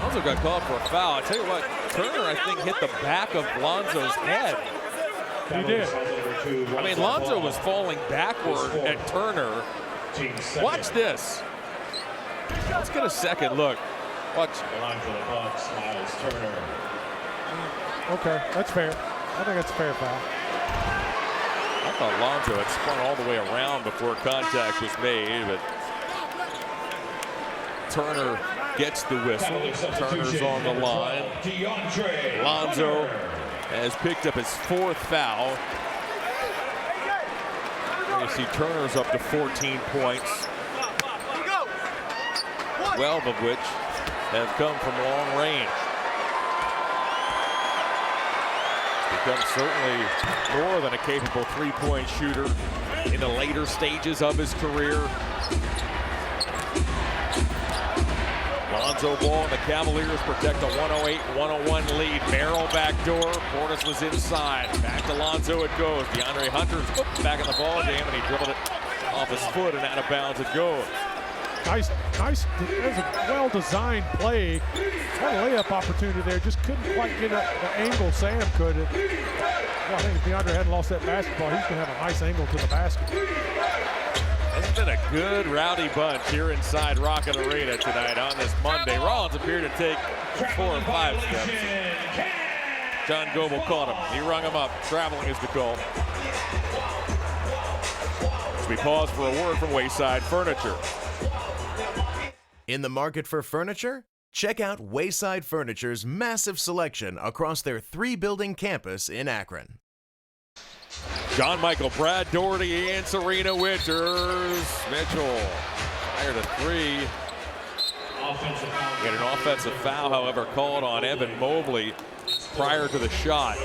Lonzo got called for a foul. I tell you what, Turner, I think, hit the back of Lonzo's head. He did. I mean, Lonzo was falling backward at Turner. Watch this. Let's get a second look. Watch. The line for the Bucks, Miles Turner. Okay, that's fair. I think that's a fair foul. I thought Lonzo had spun all the way around before contact was made, but Turner gets the whistle. Turner's on the line. Lonzo has picked up his 4th foul. You see Turner's up to 14 points, 12 of which have come from long range. Becomes certainly more than a capable 3-point shooter in the later stages of his career. Lonzo ball and the Cavaliers protect a 108-101 lead. Merrill backdoor. Portis was inside. Back to Lonzo it goes. DeAndre Hunter's back in the ball game and he dribbled it off his foot and out of bounds it goes. Nice. There's a well-designed play. Had a layup opportunity there. Just couldn't quite get the angle Sam could. Well, I think if DeAndre hadn't lost that basketball, he's going to have a nice angle to the basket. It's been a good rowdy bunch here inside Rocket Arena tonight on this Monday. Rollins appeared to take 4 or 5 steps. John Goble caught him. He rung him up. Traveling is the call. As we pause for a word from Wayside Furniture. In the market for furniture? Check out Wayside Furniture's massive selection across their 3-building campus in Akron. John Michael, Brad Doherty, and Serena Winters. Mitchell fired a 3. He had an offensive foul, however, called on Evan Mobley prior to the shot.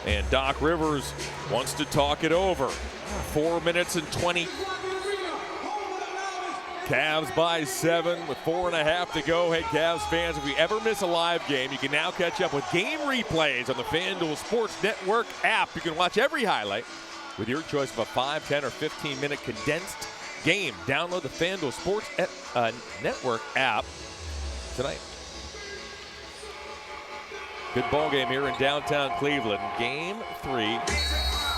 And Doc Rivers wants to talk it over. 4 minutes and 20. Cavs by 7 with 4.5 to go. Hey, Cavs fans, if you ever miss a live game, you can now catch up with game replays on the FanDuel Sports Network app. You can watch every highlight with your choice of a 5, 10, or 15-minute condensed game. Download the FanDuel Sports Network app tonight. Good ball game here in downtown Cleveland. Game 3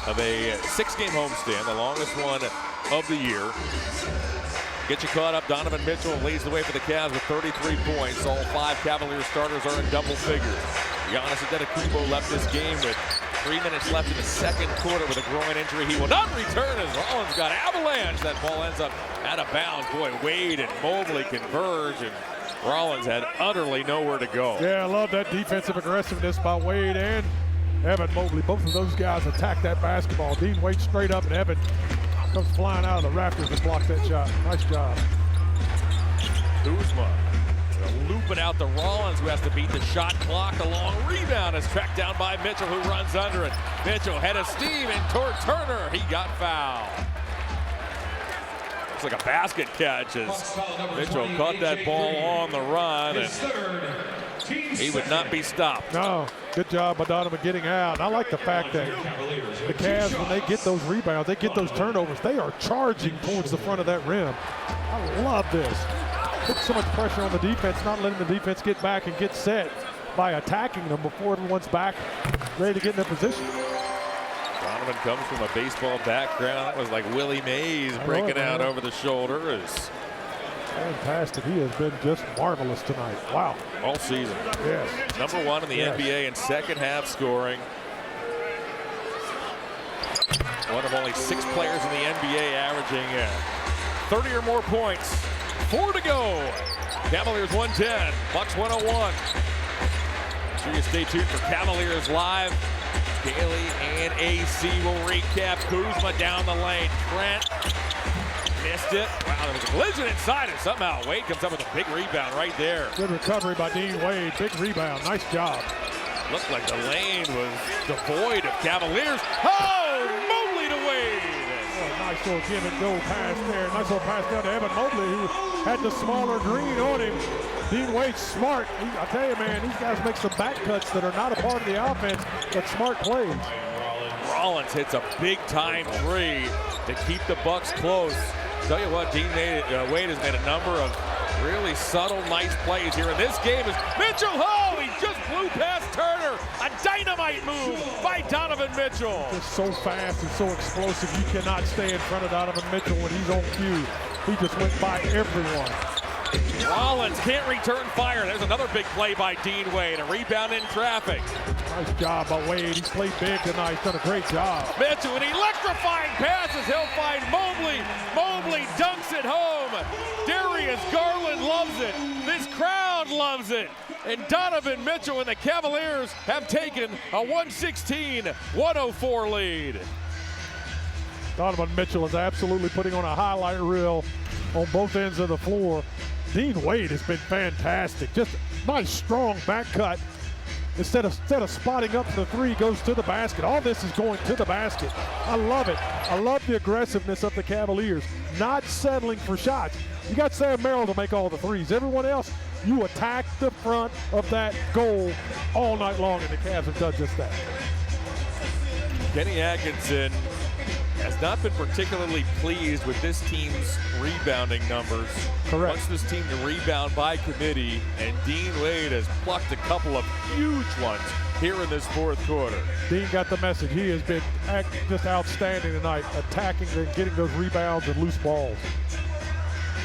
of a 6-game homestand, the longest one of the year. Get you caught up. Donovan Mitchell leads the way for the Cavs with 33 points. All 5 Cavaliers starters are in double figures. Giannis Antetokounmpo left this game with 3 minutes left in the second quarter with a groin injury. He will not return as Rollins got avalanche. That ball ends up out of bounds. Boy, Wade and Mobley converge, and Rollins had utterly nowhere to go. Yeah, I love that defensive aggressiveness by Wade and Evan Mobley. Both of those guys attack that basketball. Dean Wade straight up, and Evan comes flying out of the rafters and blocks that shot. Nice job. Kuzma looping out to Rollins, who has to beat the shot clock. The long rebound is tracked down by Mitchell, who runs under it. Mitchell head of steam and toward Turner. He got fouled. Looks like a basket catch as Mitchell caught that ball on the run, and he would not be stopped. No, good job by Donovan getting out. And I like the fact that the Cavs, when they get those rebounds, they get those turnovers, they are charging towards the front of that rim. I love this. Put so much pressure on the defense, not letting the defense get back and get set by attacking them before everyone's back, ready to get in their position. Donovan comes from a baseball background. That was like Willie Mays breaking out over the shoulder. Fantastic. He has been just marvelous tonight. Wow. All season. Yes. Number 1 in the NBA in second half scoring. One of only 6 players in the NBA averaging 30 or more points. 4 to go. Cavaliers 110, Bucks 101. Sure you stay tuned for Cavaliers Live. Daly and AC will recap. Kuzma down the lane. Trent missed it. Wow, there was a collision inside, and somehow Wade comes up with a big rebound right there. Good recovery by Dean Wade. Big rebound. Nice job. Looked like the lane was devoid of Cavaliers. Oh, Mobley to Wade. Oh, nice little give and go pass there. Nice little pass down to Evan Mobley, who had the smaller green on him. Dean Wade's smart. I tell you, man, these guys make some back cuts that are not a part of the offense, but smart plays. Rollins hits a big-time 3 to keep the Bucks close. Tell you what, Wade has made a number of really subtle, nice plays here in this game. Is Mitchell, he just blew past Turner. A dynamite move by Donovan Mitchell. Just so fast and so explosive. You cannot stay in front of Donovan Mitchell when he's on cue. He just went by everyone. Rollins can't return fire. There's another big play by Dean Wade. A rebound in traffic. Nice job by Wade. He's played big tonight. He's done a great job. Mitchell, an electrifying passes. He'll find Mobley. Mobley dunks it home. Darius Garland loves it. This crowd loves it. And Donovan Mitchell and the Cavaliers have taken a 116-104 lead. Donovan Mitchell is absolutely putting on a highlight reel on both ends of the floor. Dean Wade has been fantastic. Just nice, strong back cut. Instead of spotting up for the 3, goes to the basket. All this is going to the basket. I love it. I love the aggressiveness of the Cavaliers, not settling for shots. You got Sam Merrill to make all the 3s. Everyone else, you attack the front of that goal all night long, and the Cavs have done just that. Kenny Atkinson has not been particularly pleased with this team's rebounding numbers. Correct. Wants this team to rebound by committee, and Dean Wade has plucked a couple of huge ones here in this fourth quarter. Dean got the message. He has been just outstanding tonight, attacking and getting those rebounds and loose balls.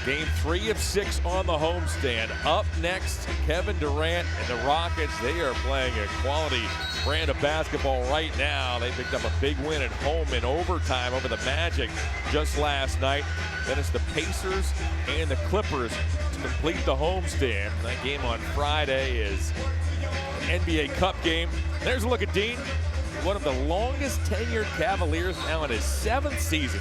Game 3 of 6 on the homestand. Up next, Kevin Durant and the Rockets. They are playing a quality brand of basketball right now. They picked up a big win at home in overtime over the Magic just last night. Then it's the Pacers and the Clippers to complete the homestand. That game on Friday is an NBA Cup game. There's a look at Dean, one of the longest tenured Cavaliers, now in his 7th season,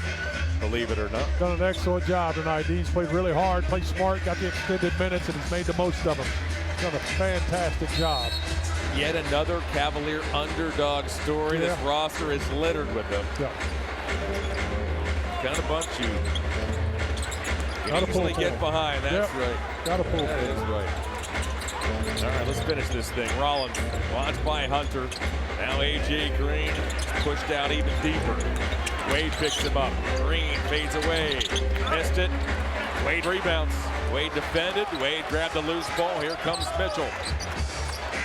believe it or not. Done an excellent job tonight. Dean's played really hard, played smart, got the extended minutes, and he's made the most of them. Done a fantastic job. Yet another Cavalier underdog story. Yeah. This roster is littered with them. Yeah. Kind of bunch you can easily get behind. That's right. Got to pull. That is right. All right, let's finish this thing. Rollins watched by Hunter. Now A.J. Green pushed out even deeper. Wade picks him up. Green fades away. Missed it. Wade rebounds. Wade defended. Wade grabbed the loose ball. Here comes Mitchell.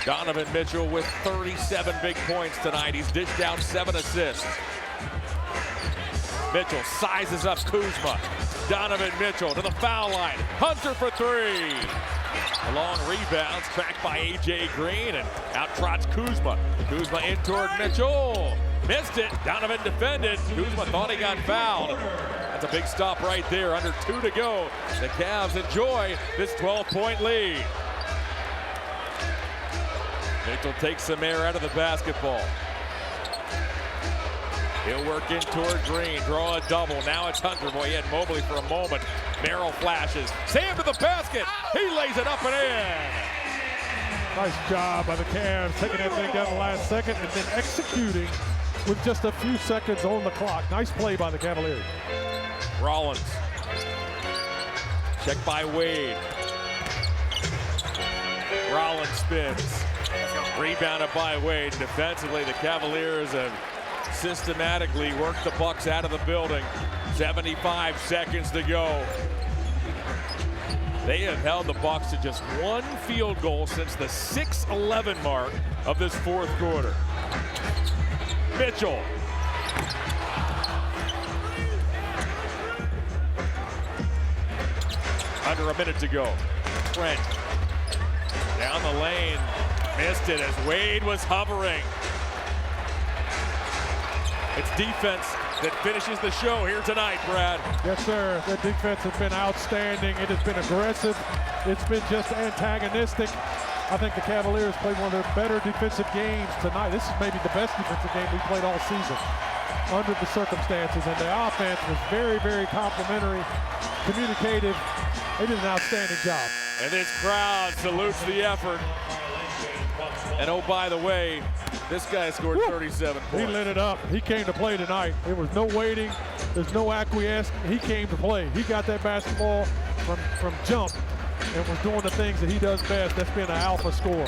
Donovan Mitchell with 37 big points tonight. He's dished out 7 assists. Mitchell sizes up Kuzma. Donovan Mitchell to the foul line. Hunter for 3. A long rebound, tracked by A.J. Green, and out trots Kuzma. Kuzma in toward Mitchell. Missed it. Donovan defended. Kuzma thought he got fouled. That's a big stop right there. Under 2 to go. The Cavs enjoy this 12-point lead. Mitchell takes some air out of the basketball. He'll work in toward Green, draw a double. Now it's Hunter. Boy, he had Mobley for a moment. Merrill flashes. Sam to the basket. He lays it up and in. Nice job by the Cavs, taking that thing down the last second and then executing with just a few seconds on the clock. Nice play by the Cavaliers. Rollins. Check by Wade. Rollins spins. Rebounded by Wade. Defensively, the Cavaliers have systematically worked the Bucks out of the building. 75 seconds to go. They have held the Bucks to just 1 field goal since the 6-11 mark of this 4th quarter. Mitchell. Under a minute to go. Trent. Down the lane. Missed it as Wade was hovering. It's defense that finishes the show here tonight, Brad. Yes, sir. The defense has been outstanding. It has been aggressive. It's been just antagonistic. I think the Cavaliers played one of their better defensive games tonight. This is maybe the best defensive game we played all season under the circumstances. And the offense was very, very complimentary, communicative. They did an outstanding job. And this crowd salutes the effort. And oh, by the way, this guy scored 37 points. He lit it up. He came to play tonight. There was no waiting. There's no acquiescence. He came to play. He got that basketball from jump and was doing the things that he does best. That's being an alpha scorer.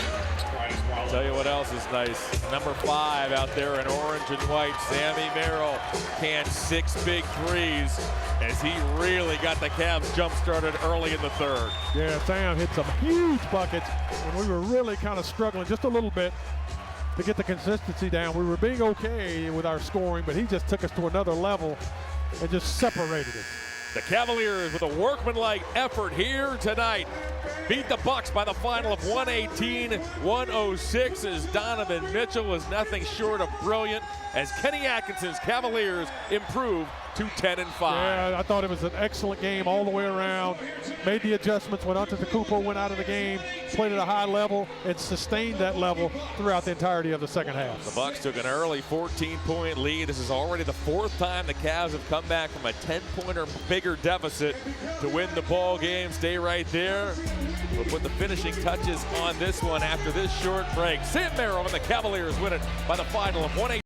I'll tell you what else is nice. Number 5 out there in orange and white, Sammy Merrill canned 6 big threes as he really got the Cavs jump started early in the 3rd. Yeah, Sam hit some huge buckets when we were really kind of struggling just a little bit to get the consistency down. We were being okay with our scoring, but he just took us to another level and just separated it. The Cavaliers with a workmanlike effort here tonight beat the Bucks by the final of 118-106 as Donovan Mitchell was nothing short of brilliant as Kenny Atkinson's Cavaliers improved to 10-5. Yeah, I thought it was an excellent game all the way around. Made the adjustments when Antetokounmpo went out of the game, played at a high level, and sustained that level throughout the entirety of the second half. The Bucks took an early 14-point lead. This is already the 4th time the Cavs have come back from a 10-point or bigger deficit to win the ball game. Stay right there. We'll put the finishing touches on this one after this short break. Sam Merrill and the Cavaliers win it by the final of 118.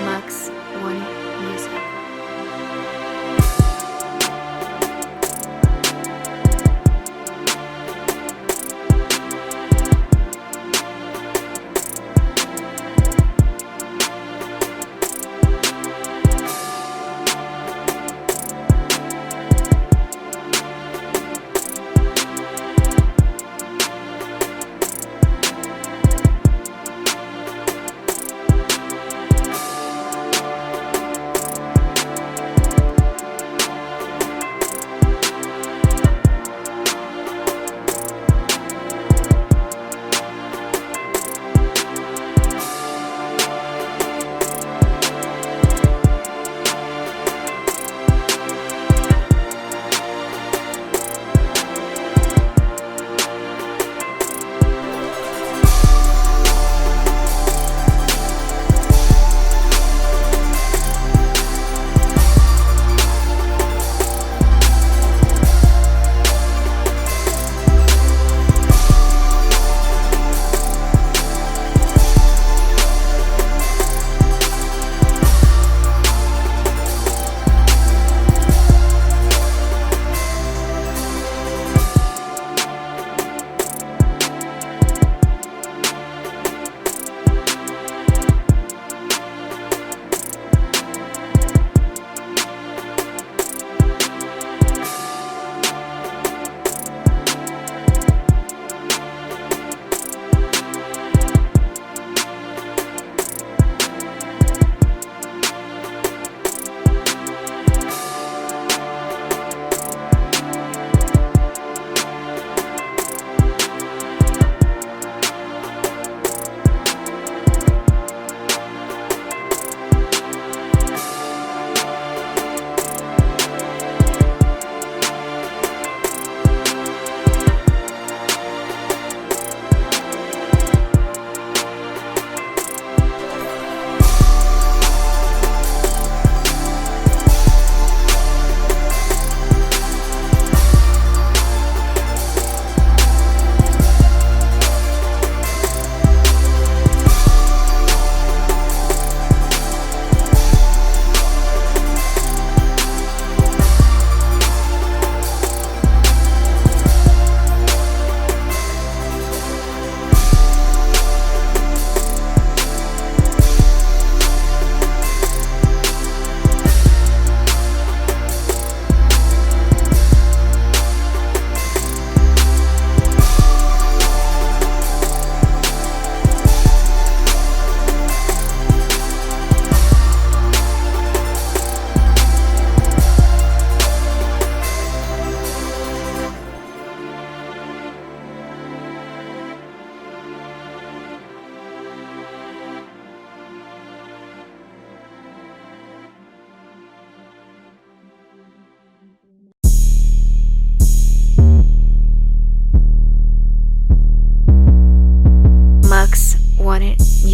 Max One Music.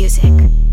Music.